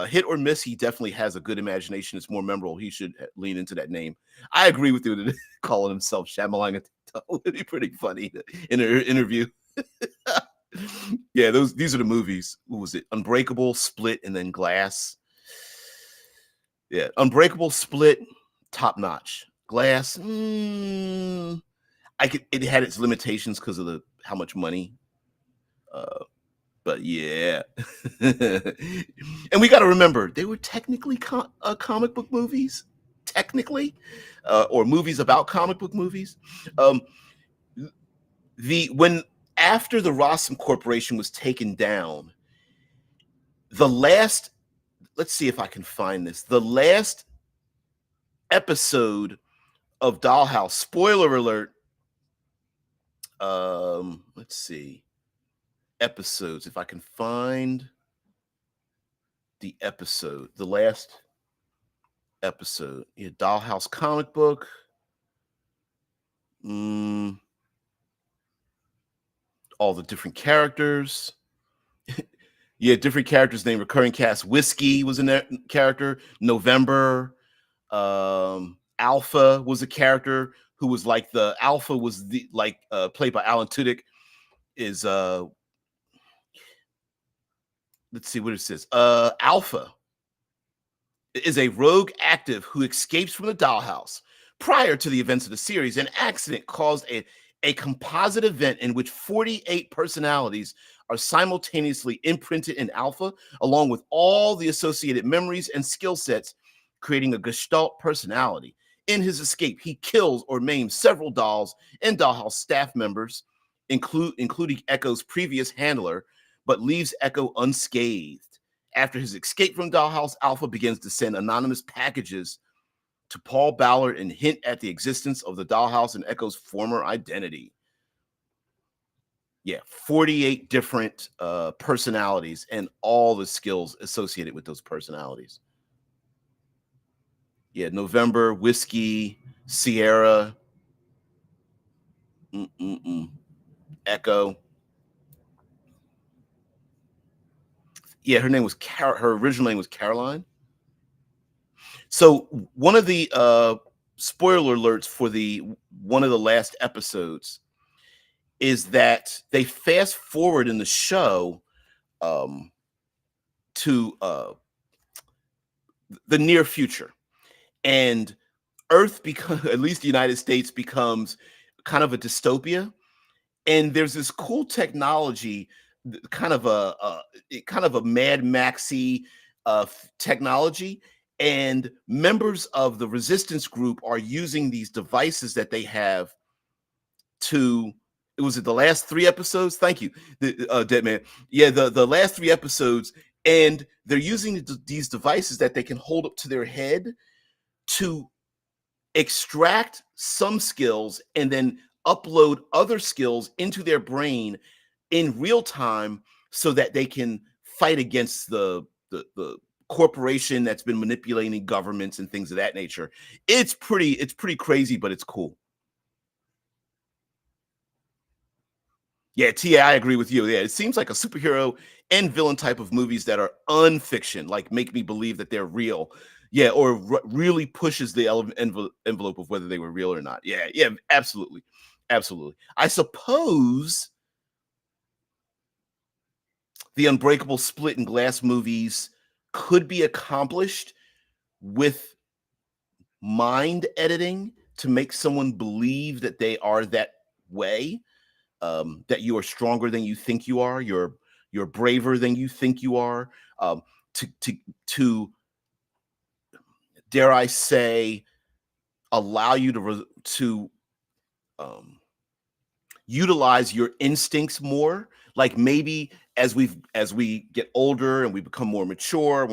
Speaker 1: Hit or miss, he definitely has a good imagination. It's more memorable. He should lean into that name. I agree with you. Calling himself Shyamalan would be pretty funny in an interview. Yeah, these are the movies. What was it? Unbreakable, Split, and then Glass. Yeah, Unbreakable, Split, top notch. Glass, it had its limitations because of how much money. But yeah. And we got to remember, they were technically comic book movies, technically, or movies about comic book movies. When after the Rossum Corporation was taken down, the last, let's see if I can find this, the last episode of Dollhouse, spoiler alert, let's see, episodes, if I can find the episode, the last episode. Yeah, Dollhouse comic book. All the different characters. Yeah, different characters named recurring cast. Whiskey was in that character. November. Alpha was a character who was like the Alpha was the played by Alan Tudyk. Is let's see what it says. Alpha is a rogue active who escapes from the Dollhouse. Prior to the events of the series, an accident caused a composite event in which 48 personalities are simultaneously imprinted in Alpha, along with all the associated memories and skill sets, creating a Gestalt personality. In his escape, he kills or maims several dolls and Dollhouse staff members, including Echo's previous handler, but leaves Echo unscathed. After his escape from Dollhouse, Alpha begins to send anonymous packages to Paul Ballard and hint at the existence of the Dollhouse and Echo's former identity. Yeah, 48 different personalities and all the skills associated with those personalities. Yeah, November, Whiskey, Sierra, Echo. Yeah, her name was her original name was Caroline. So one of the spoiler alerts for one of the last episodes is that they fast forward in the show to the near future, and Earth becomes, at least the United States becomes kind of a dystopia, and there's this cool technology, kind of a Mad Maxy technology, and members of the resistance group are using these devices that they have to, it was the last 3 episodes, thank you, the Dead Man, yeah, the last 3 episodes, and they're using these devices that they can hold up to their head to extract some skills and then upload other skills into their brain in real time so that they can fight against the corporation that's been manipulating governments and things of that nature. It's pretty crazy, but it's cool. Yeah, I agree with you. Yeah, it seems like a superhero and villain type of movies that are unfiction, like make me believe that they're real. Yeah, or really pushes the envelope of whether they were real or not. Yeah, yeah, absolutely. Absolutely. I suppose the Unbreakable Split and Glass movies could be accomplished with mind editing to make someone believe that they are that way, that you are stronger than you think you are, you're braver than you think you are, to dare I say, allow you to utilize your instincts more. Like maybe as we get older and we become more mature,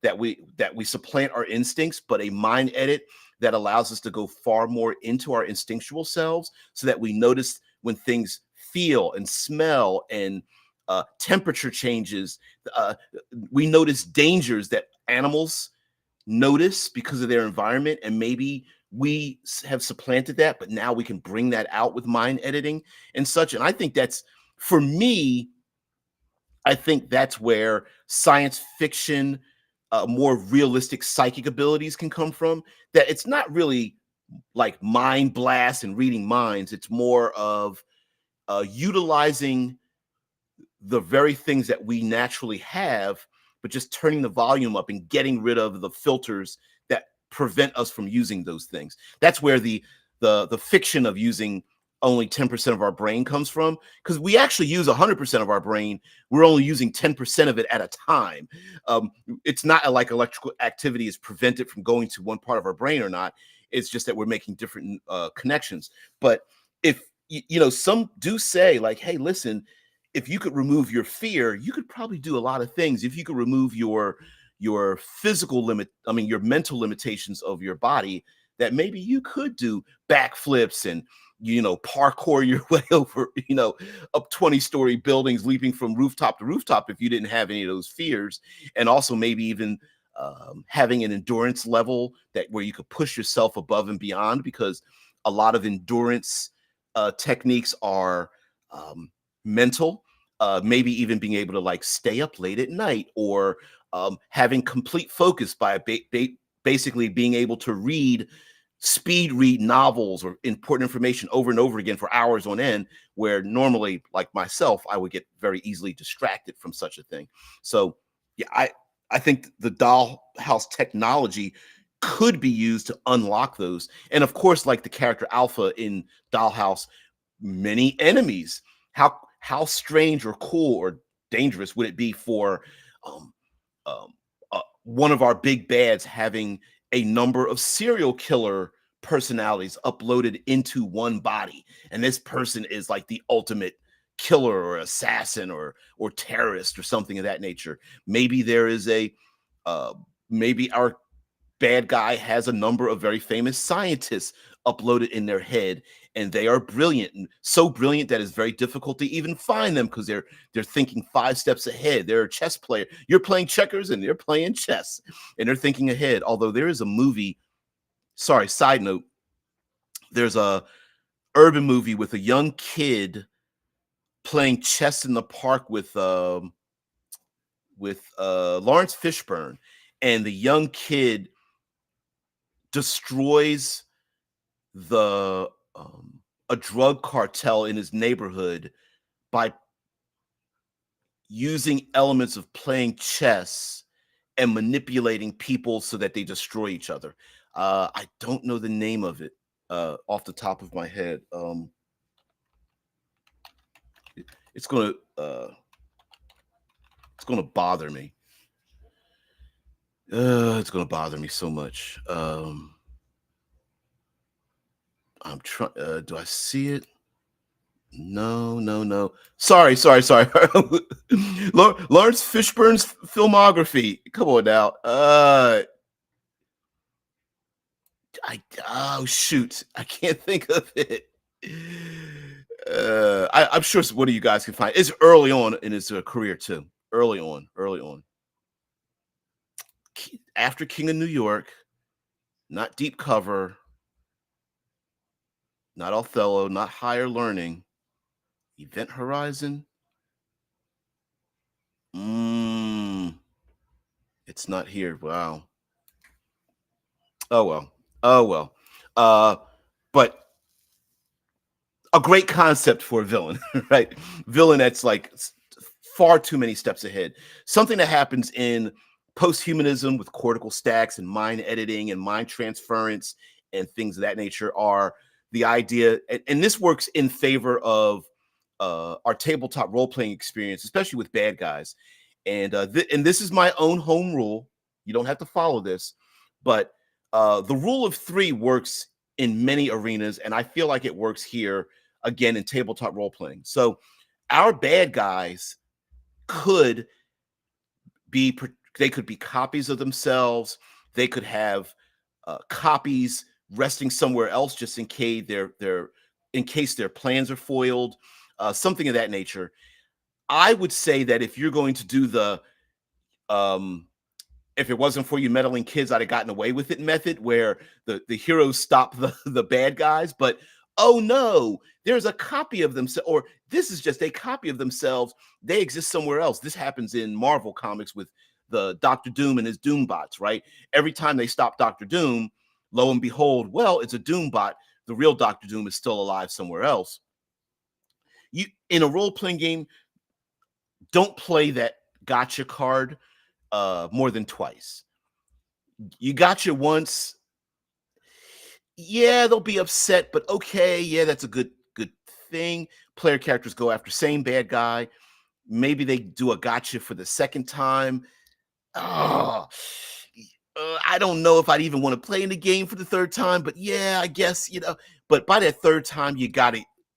Speaker 1: that we supplant our instincts, but a mind edit that allows us to go far more into our instinctual selves, so that we notice when things feel and smell and temperature changes. We notice dangers that animals notice because of their environment, and maybe we have supplanted that, but now we can bring that out with mind editing and such. And I think that's, for me, I think that's where science fiction, more realistic psychic abilities can come from. That it's not really like mind blast and reading minds. It's more of utilizing the very things that we naturally have, but just turning the volume up and getting rid of the filters that prevent us from using those things. That's where the fiction of using only 10% of our brain comes from, because we actually use 100% of our brain. We're only using 10% of it at a time. It's not like electrical activity is prevented from going to one part of our brain or not. It's just that we're making different connections. But if some do say like, hey, listen, if you could remove your fear, you could probably do a lot of things. If you could remove your physical limit, I mean, your mental limitations of your body, that maybe you could do backflips and parkour your way over up 20-story buildings, leaping from rooftop to rooftop if you didn't have any of those fears. And also maybe even having an endurance level that where you could push yourself above and beyond, because a lot of endurance techniques are mental. Maybe even being able to like stay up late at night, or having complete focus by basically being able to speed read novels or important information over and over again for hours on end, where normally, like myself, I would get very easily distracted from such a thing. So yeah, I think the Dollhouse technology could be used to unlock those. And of course, like the character Alpha in Dollhouse, many enemies. How strange or cool or dangerous would it be for um, one of our big bads having a number of serial killer personalities uploaded into one body, and this person is like the ultimate killer or assassin or terrorist or something of that nature. Maybe there is a maybe our bad guy has a number of very famous scientists uploaded in their head, and they are brilliant, and so brilliant that it's very difficult to even find them, because they're thinking 5 steps ahead. They're a chess player. You're playing checkers and they're playing chess, and they're thinking ahead. Although there is a movie, sorry, side note, there's a urban movie with a young kid playing chess in the park with Lawrence Fishburne, and the young kid destroys the a drug cartel in his neighborhood by using elements of playing chess and manipulating people so that they destroy each other. I don't know the name of it off the top of my head. It's gonna bother me. It's gonna bother me so much. I'm trying. Do I see it? No, no, no. Sorry. Lawrence Fishburne's filmography. Come on now. Oh shoot, I can't think of it. I'm sure one of you guys can find. It's early on in his career too. Early on. After King of New York, not Deep Cover, not Othello, not Higher Learning, Event Horizon. It's not here. Wow. Oh well. Oh well. But a great concept for a villain, right? Villain that's like far too many steps ahead. Something that happens in post-humanism with cortical stacks and mind editing and mind transference and things of that nature are the idea, and this works in favor of our tabletop role-playing experience, especially with bad guys. And and this is my own home rule. You don't have to follow this, but the rule of 3 works in many arenas, and I feel like it works here again in tabletop role-playing. So our bad guys could be copies of themselves. They could have copies resting somewhere else just in case their plans are foiled, something of that nature. I would say that if you're going to do the if it wasn't for you meddling kids, I'd have gotten away with it method, where the heroes stop the bad guys, but oh no, there's a copy of themselves, or this is just a copy of themselves. They exist somewhere else. This happens in Marvel comics with the Doctor Doom and his Doom bots, right? Every time they stop Doctor Doom, lo and behold, well, it's a Doom bot. The real Doctor Doom is still alive somewhere else. You, in a role-playing game, don't play that gotcha card more than twice. You gotcha once, yeah, they'll be upset, but okay, yeah, that's a good thing. Player characters go after same bad guy. Maybe they do a gotcha for the second time. Oh, I don't know if I'd even want to play in the game for the third time, but yeah, I guess, But by that third time,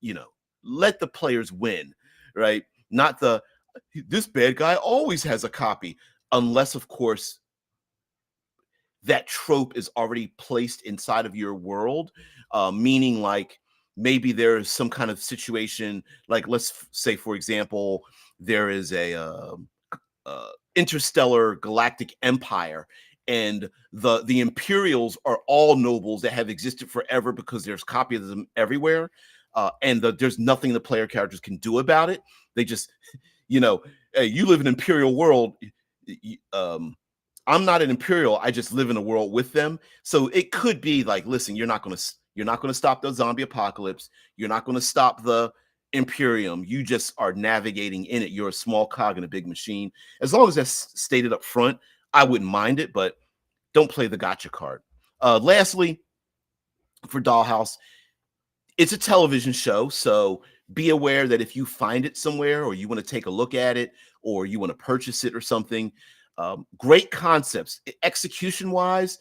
Speaker 1: you know, let the players win, right? Not the this bad guy always has a copy, unless, of course, that trope is already placed inside of your world, meaning like maybe there's some kind of situation, like say, for example, there is a interstellar galactic empire, and the Imperials are all nobles that have existed forever because there's copies of them everywhere, and there's nothing the player characters can do about it. They just, hey, you live in an Imperial world. I'm not an Imperial. I just live in a world with them. So it could be like, listen, you're not gonna stop the zombie apocalypse. You're not gonna stop the Imperium. You just are navigating in it. You're a small cog in a big machine. As long as that's stated up front, I wouldn't mind it, but don't play the gotcha card. Lastly, for Dollhouse, it's a television show, so be aware that if you find it somewhere, or you want to take a look at it, or you want to purchase it or something, great concepts. Execution wise,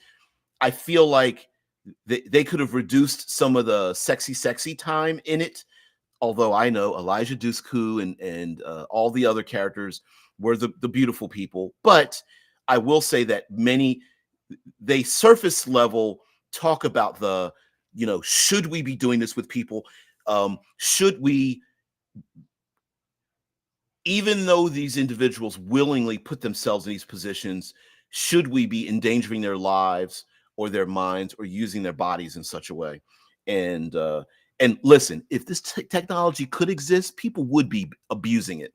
Speaker 1: I feel like they could have reduced some of the sexy time in it. Although I know Elijah Dushku and all the other characters were the beautiful people, but I will say that they surface level talk about should we be doing this with people? Should we, even though these individuals willingly put themselves in these positions, should we be endangering their lives or their minds or using their bodies in such a way? And listen, if this technology could exist, people would be abusing it.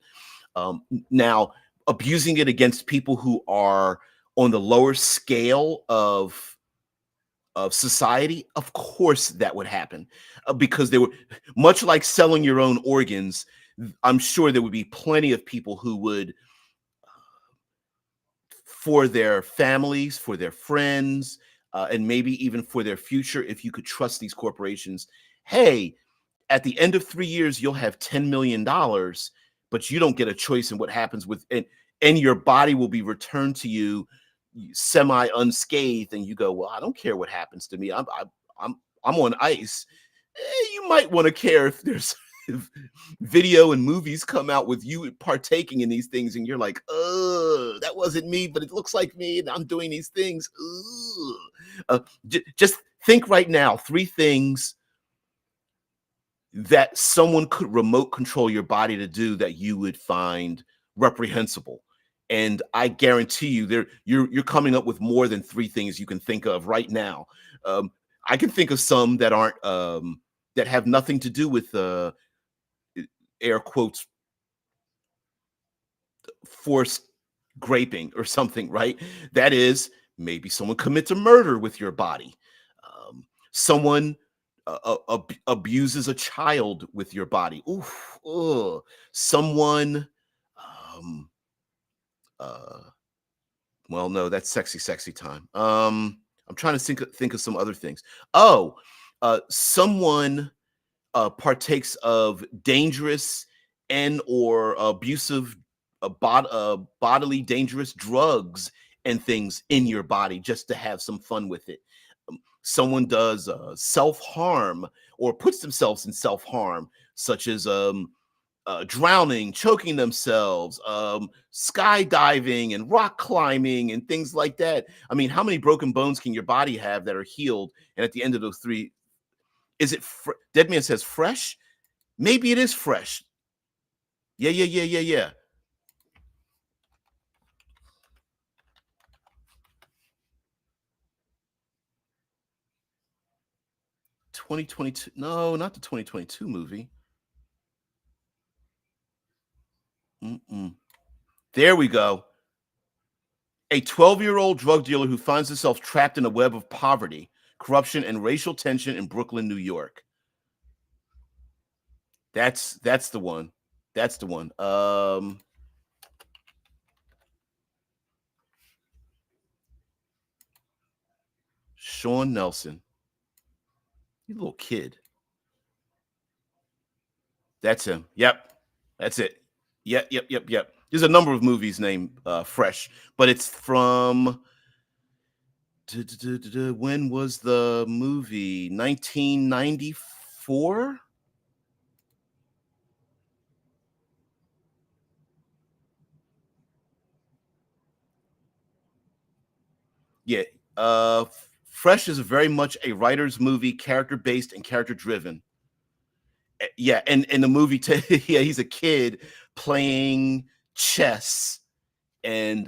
Speaker 1: Now, abusing it against people who are on the lower scale of society, of course that would happen, because they were much like selling your own organs. I'm sure there would be plenty of people who would, for their families, for their friends, and maybe even for their future, if you could trust these corporations. Hey, at the end of 3 years, you'll have $10 million, but you don't get a choice in what happens with it, and your body will be returned to you semi unscathed. And you go, well, I don't care what happens to me. I'm on ice. You might want to care if there's if video and movies come out with you partaking in these things, and you're like, oh, that wasn't me, but it looks like me, and I'm doing these things. Just think right now, 3 things that someone could remote control your body to do that you would find reprehensible. And I guarantee you, you're coming up with more than 3 things you can think of right now. I can think of some that aren't that have nothing to do with air quotes forced graping or something, right? That is, maybe someone commits a murder with your body. Someone abuses a child with your body. Oof. Ugh. Someone, um, uh, well, no, that's sexy time. I'm trying to think of some other things. Oh, someone partakes of dangerous and or abusive bodily dangerous drugs and things in your body just to have some fun with it. Someone does self-harm or puts themselves in self-harm, such as drowning, choking themselves, skydiving and rock climbing and things like that. I mean, how many broken bones can your body have that are healed? And at the end of those 3, is it Dead Man says fresh? Maybe it is fresh. Yeah. 2022. No, not the 2022 movie. Mm-mm. There we go. A 12-year-old drug dealer who finds himself trapped in a web of poverty, corruption, and racial tension in Brooklyn, New York. That's the one. That's the one. Sean Nelson. You little kid. That's him. Yep. That's it. Yep. There's a number of movies named Fresh, but it's from when was the movie? 1994? Yeah. Fresh is very much a writer's movie, character based and character driven. Yeah, and in the movie, yeah, he's a kid playing chess, and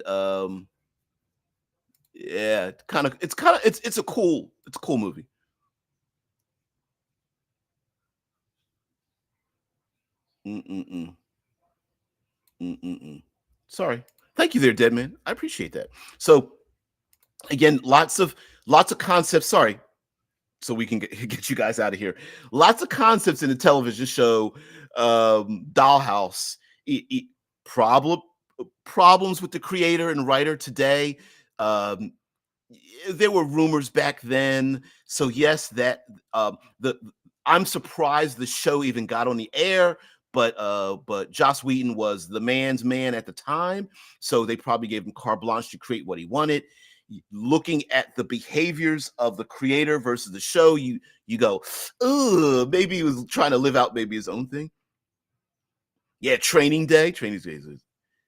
Speaker 1: yeah, it's a cool movie. Mm-mm-mm, mm-mm-mm. Sorry, thank you there, Dead Man. I appreciate that. So again, lots of concepts. Sorry, so we can get you guys out of here. Lots of concepts in the television show, Dollhouse. Problem problems with the creator and writer today. Um, there were rumors back then, so yes, that the I'm surprised the show even got on the air. But Joss Whedon was the man's man at the time, so they probably gave him carte blanche to create what he wanted. Looking at the behaviors of the creator versus the show, you go, ugh, maybe he was trying to live out maybe his own thing. Yeah, Training Day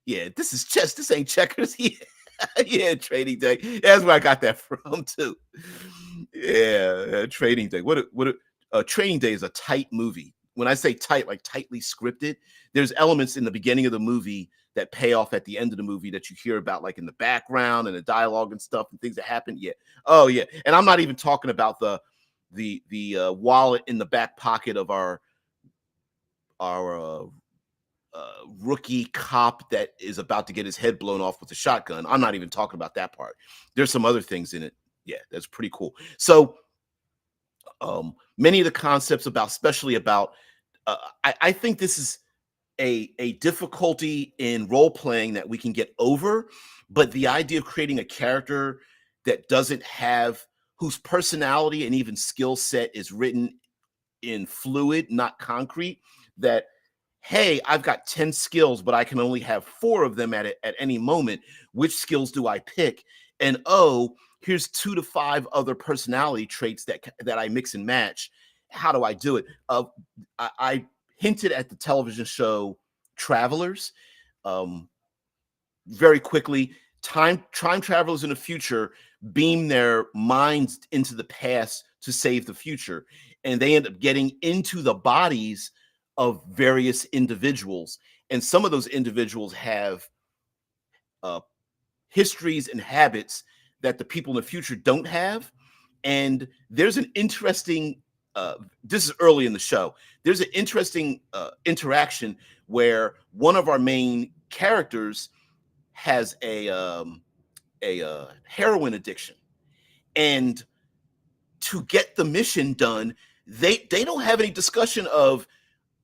Speaker 1: yeah, this is chess, this ain't checkers. Yeah, yeah, Training Day. That's where I got that from too. Yeah, Training Day. Training Day is a tight movie. When I say tight, like tightly scripted, there's elements in the beginning of the movie that pay off at the end of the movie that you hear about, like in the background and the dialogue and stuff and things that happen. Yeah. Oh yeah. And I'm not even talking about the wallet in the back pocket of our rookie cop that is about to get his head blown off with a shotgun. I'm not even talking about that part. There's some other things in it. Yeah, that's pretty cool. So, many of the concepts about, especially about, I think this is a difficulty in role playing that we can get over, but the idea of creating a character that doesn't have whose personality and even skill set is written in fluid, not concrete, that hey, I've got 10 skills, but I can only have 4 of them at any moment. Which skills do I pick? And oh, here's 2 to 5 other personality traits that I mix and match. How do I do it? I hinted at the television show Travelers. Um, Very quickly, time travelers in the future beam their minds into the past to save the future, and they end up getting into the bodies of various individuals, and some of those individuals have uh, histories and habits that the people in the future don't have. And there's an interesting this is early in the show. There's an interesting interaction where one of our main characters has a heroin addiction, and to get the mission done, they don't have any discussion of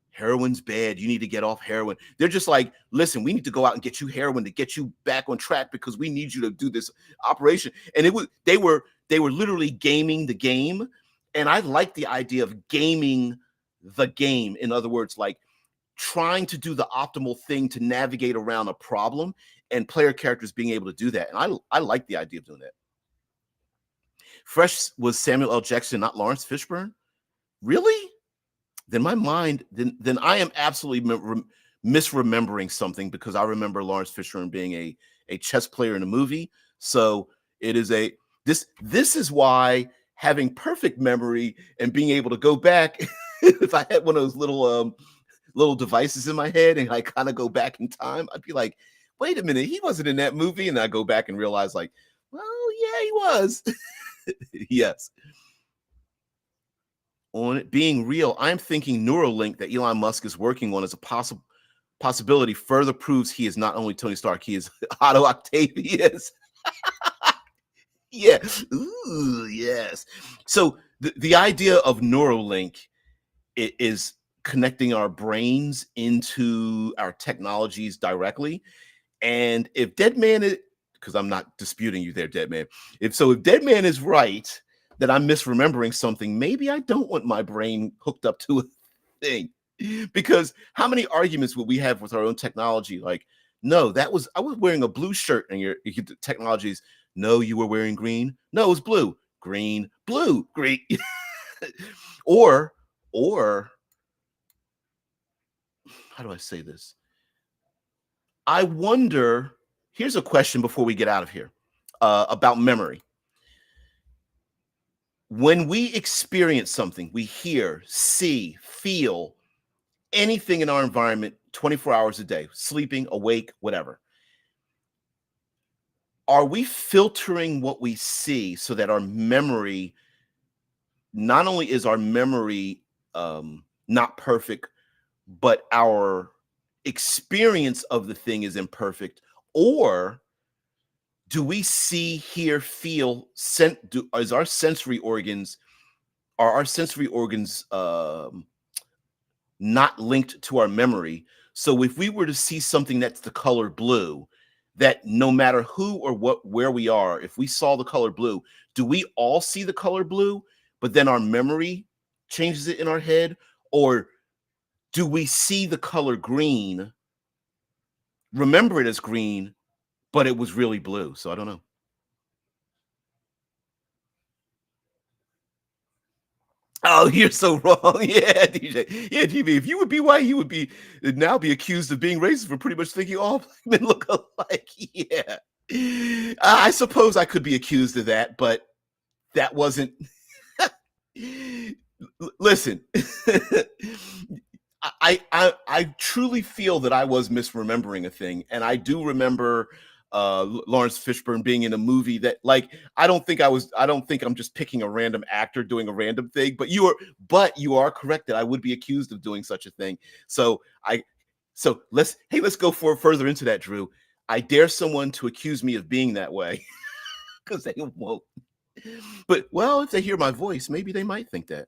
Speaker 1: heroin's bad, you need to get off heroin. They're just like, listen, we need to go out and get you heroin to get you back on track because we need you to do this operation. And they were literally gaming the game. And I like the idea of gaming the game. In other words, like trying to do the optimal thing to navigate around a problem, and player characters being able to do that. And I like the idea of doing that. Fresh was Samuel L. Jackson, not Lawrence Fishburne. Really? Then my mind, then I am absolutely misremembering something, because I remember Lawrence Fishburne being a chess player in a movie. So it is a this is why having perfect memory and being able to go back, if I had one of those little devices in my head and I kind of go back in time, I'd be like, wait a minute, he wasn't in that movie. And I go back and realize, like, well, yeah, he was. Yes. On it being real, I'm thinking Neuralink that Elon Musk is working on as a possibility further proves he is not only Tony Stark, he is Otto Octavius. Yeah. Ooh, yes. So the idea of Neuralink is connecting our brains into our technologies directly. And if Dead Man is, because I'm not disputing you there, Dead Man. If Dead Man is right, that I'm misremembering something, maybe I don't want my brain hooked up to a thing. Because how many arguments would we have with our own technology? Like, no, I was wearing a blue shirt, and your technologies, no, you were wearing green. No, it was blue, green, blue, green. or or how do I say this? I wonder. Here's a question before we get out of here about memory. When we experience something, we hear, see, feel anything in our environment 24 hours a day, sleeping, awake, whatever. Are we filtering what we see so that our memory, not only is our memory not perfect, but our experience of the thing is imperfect? Or do we see, hear, feel, is our sensory organs, are our sensory organs not linked to our memory? So if we were to see something that's the color blue, that no matter who or what, where we are, if we saw the color blue, do we all see the color blue, but then our memory changes it in our head? Or do we see the color green, remember it as green, but it was really blue? So I don't know. Oh, you're so wrong. Yeah, DJ. Yeah, GB. If you would be white, you would be now be accused of being racist for pretty much thinking all black men look alike. Yeah. I suppose I could be accused of that, but that wasn't. Listen, I truly feel that I was misremembering a thing, and I do remember Lawrence Fishburne being in a movie that, like, I don't think I'm just picking a random actor doing a random thing, but you are correct that I would be accused of doing such a thing. So let's go further into that, Drew. I dare someone to accuse me of being that way because they won't. But well, if they hear my voice, maybe they might think that.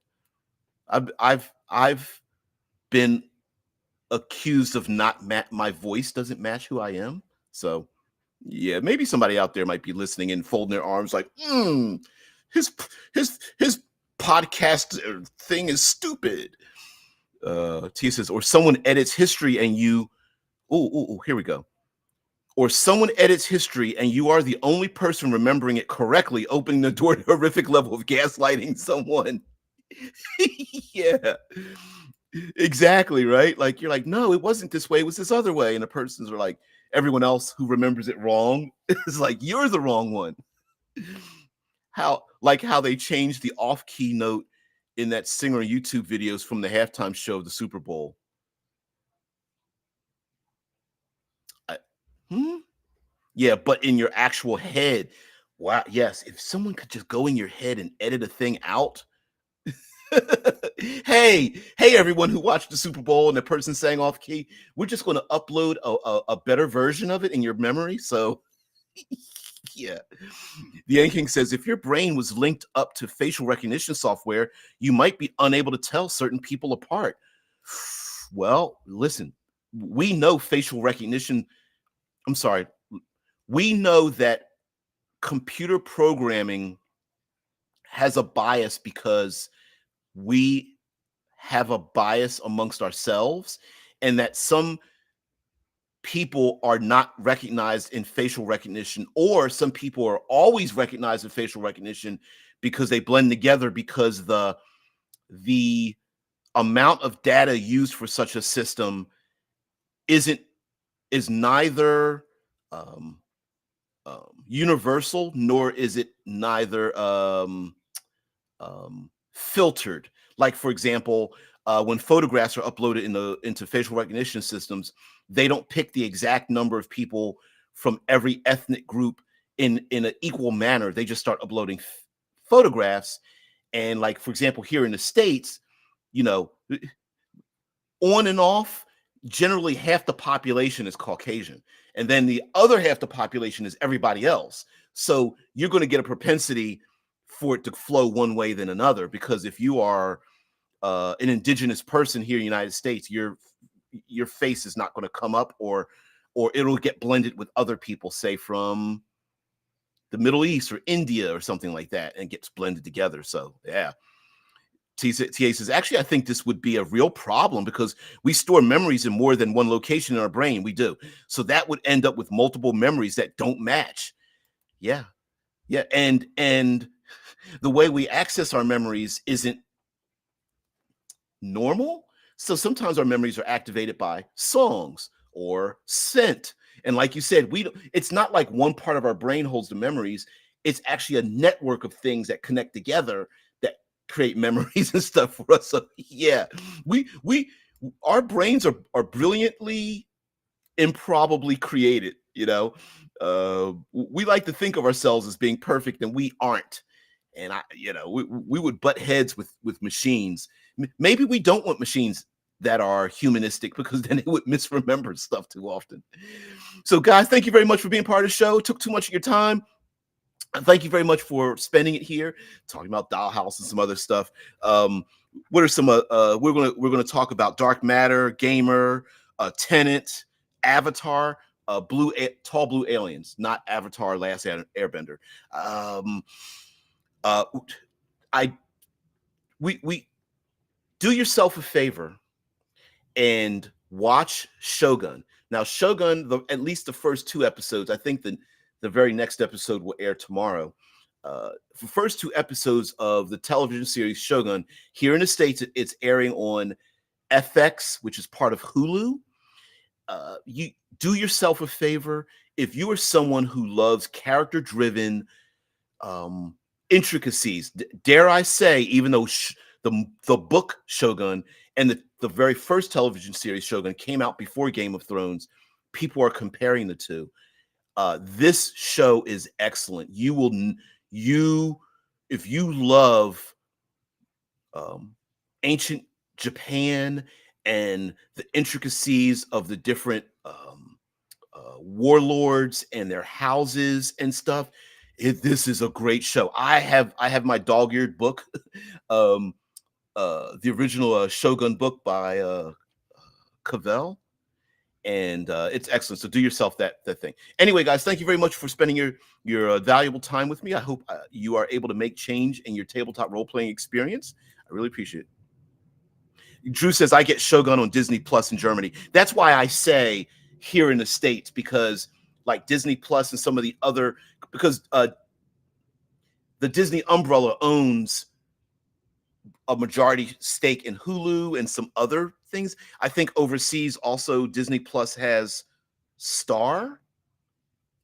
Speaker 1: I've been accused of not my voice doesn't match who I am. So yeah, maybe somebody out there might be listening and folding their arms like, his his podcast thing is stupid. Tia says, or someone edits history and you, here we go. Or someone edits history and you are the only person remembering it correctly, opening the door to a horrific level of gaslighting someone. Yeah. Exactly, right? Like you're like, no, it wasn't this way, it was this other way. And the person's are like, everyone else who remembers it wrong is like, you're the wrong one. How they changed the off-key note in that singer YouTube videos from the halftime show of the Super Bowl. I, hmm? Yeah, but in your actual head. Wow, yes. If someone could just go in your head and edit a thing out. Hey, everyone who watched the Super Bowl and the person sang off key, we're just going to upload a better version of it in your memory. So, yeah. The Yanking says if your brain was linked up to facial recognition software, you might be unable to tell certain people apart. Well, listen, we know facial recognition. I'm sorry. We know that computer programming has a bias because we have a bias amongst ourselves, and that some people are not recognized in facial recognition, or some people are always recognized in facial recognition because they blend together, because the amount of data used for such a system isn't is neither universal, nor is it neither filtered. Like, for example, when photographs are uploaded into facial recognition systems, they don't pick the exact number of people from every ethnic group in an equal manner. They just start uploading photographs. And like, for example, here in the States, you know, on and off, generally half the population is Caucasian. And then the other half the population is everybody else. So you're going to get a propensity for it to flow one way than another, because if you are an indigenous person here in the United States, your face is not going to come up, or it'll get blended with other people, say from the Middle East or India or something like that, and gets blended together. So yeah. TA says, actually, I think this would be a real problem because we store memories in more than one location in our brain. We do. So that would end up with multiple memories that don't match. Yeah. Yeah. And the way we access our memories isn't normal. So sometimes our memories are activated by songs or scent. And like you said, it's not like one part of our brain holds the memories. It's actually a network of things that connect together create memories and stuff for us. So yeah, our brains are brilliantly, improbably created. We like to think of ourselves as being perfect, and we aren't. And we would butt heads with machines. Maybe we don't want machines that are humanistic, because then it would misremember stuff too often. So guys, thank you very much for being part of the show. It took too much of your time. Thank you very much for spending it here talking about Dollhouse and some other stuff. What are some we're gonna talk about Dark Matter, Gamer, Tenet, Avatar, Tall Blue Aliens, not Avatar Last Airbender. We do yourself a favor and watch Shogun. Now, Shogun, at least the first 2 episodes, I think the very next episode will air tomorrow. The first 2 episodes of the television series Shogun, here in the States, it's airing on FX, which is part of Hulu. You do yourself a favor. If you are someone who loves character-driven intricacies, dare I say, even though the book Shogun and the very first television series Shogun came out before Game of Thrones, people are comparing the two. This show is excellent. If you love ancient Japan and the intricacies of the different warlords and their houses and stuff, this is a great show. I have my dog-eared book, the original Shogun book by Cavell. And it's excellent. So do yourself that thing. Anyway, guys, thank you very much for spending your valuable time with me. I hope you are able to make change in your tabletop role-playing experience. I really appreciate it. Drew says, I get Shogun on Disney Plus in Germany. That's why I say here in the States, because like Disney Plus and some of the other, because the Disney umbrella owns a majority stake in Hulu and some other things. I think overseas also Disney Plus has Star.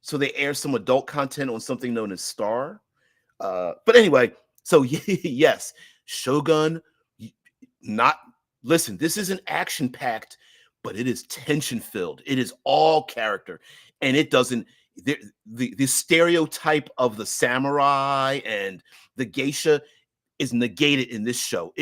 Speaker 1: So they air some adult content on something known as Star. But anyway, so yes, Shogun, listen, this isn't action-packed, but it is tension-filled. It is all character. And it doesn't, the stereotype of the samurai and the geisha is negated in this show.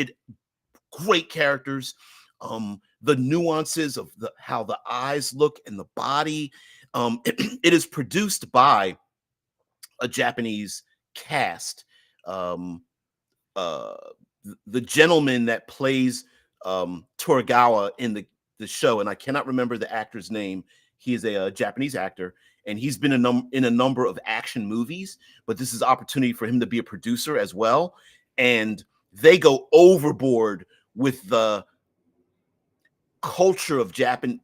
Speaker 1: Great characters, the nuances of how the eyes look and the body. It is produced by a Japanese cast. The gentleman that plays Toragawa in the show, and I cannot remember the actor's name. He is a Japanese actor, and he's been in a number of action movies, but this is an opportunity for him to be a producer as well. And they go overboard with the culture of Japan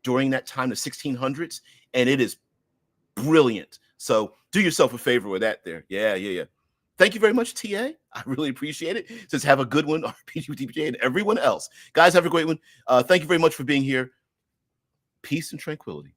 Speaker 1: during that time, the 1600s, and it is brilliant. So do yourself a favor with that there. Yeah. Thank you very much, TA. I really appreciate it. Says have a good one, RPG with DBJ, and everyone else. Guys, have a great one. Thank you very much for being here. Peace and tranquility.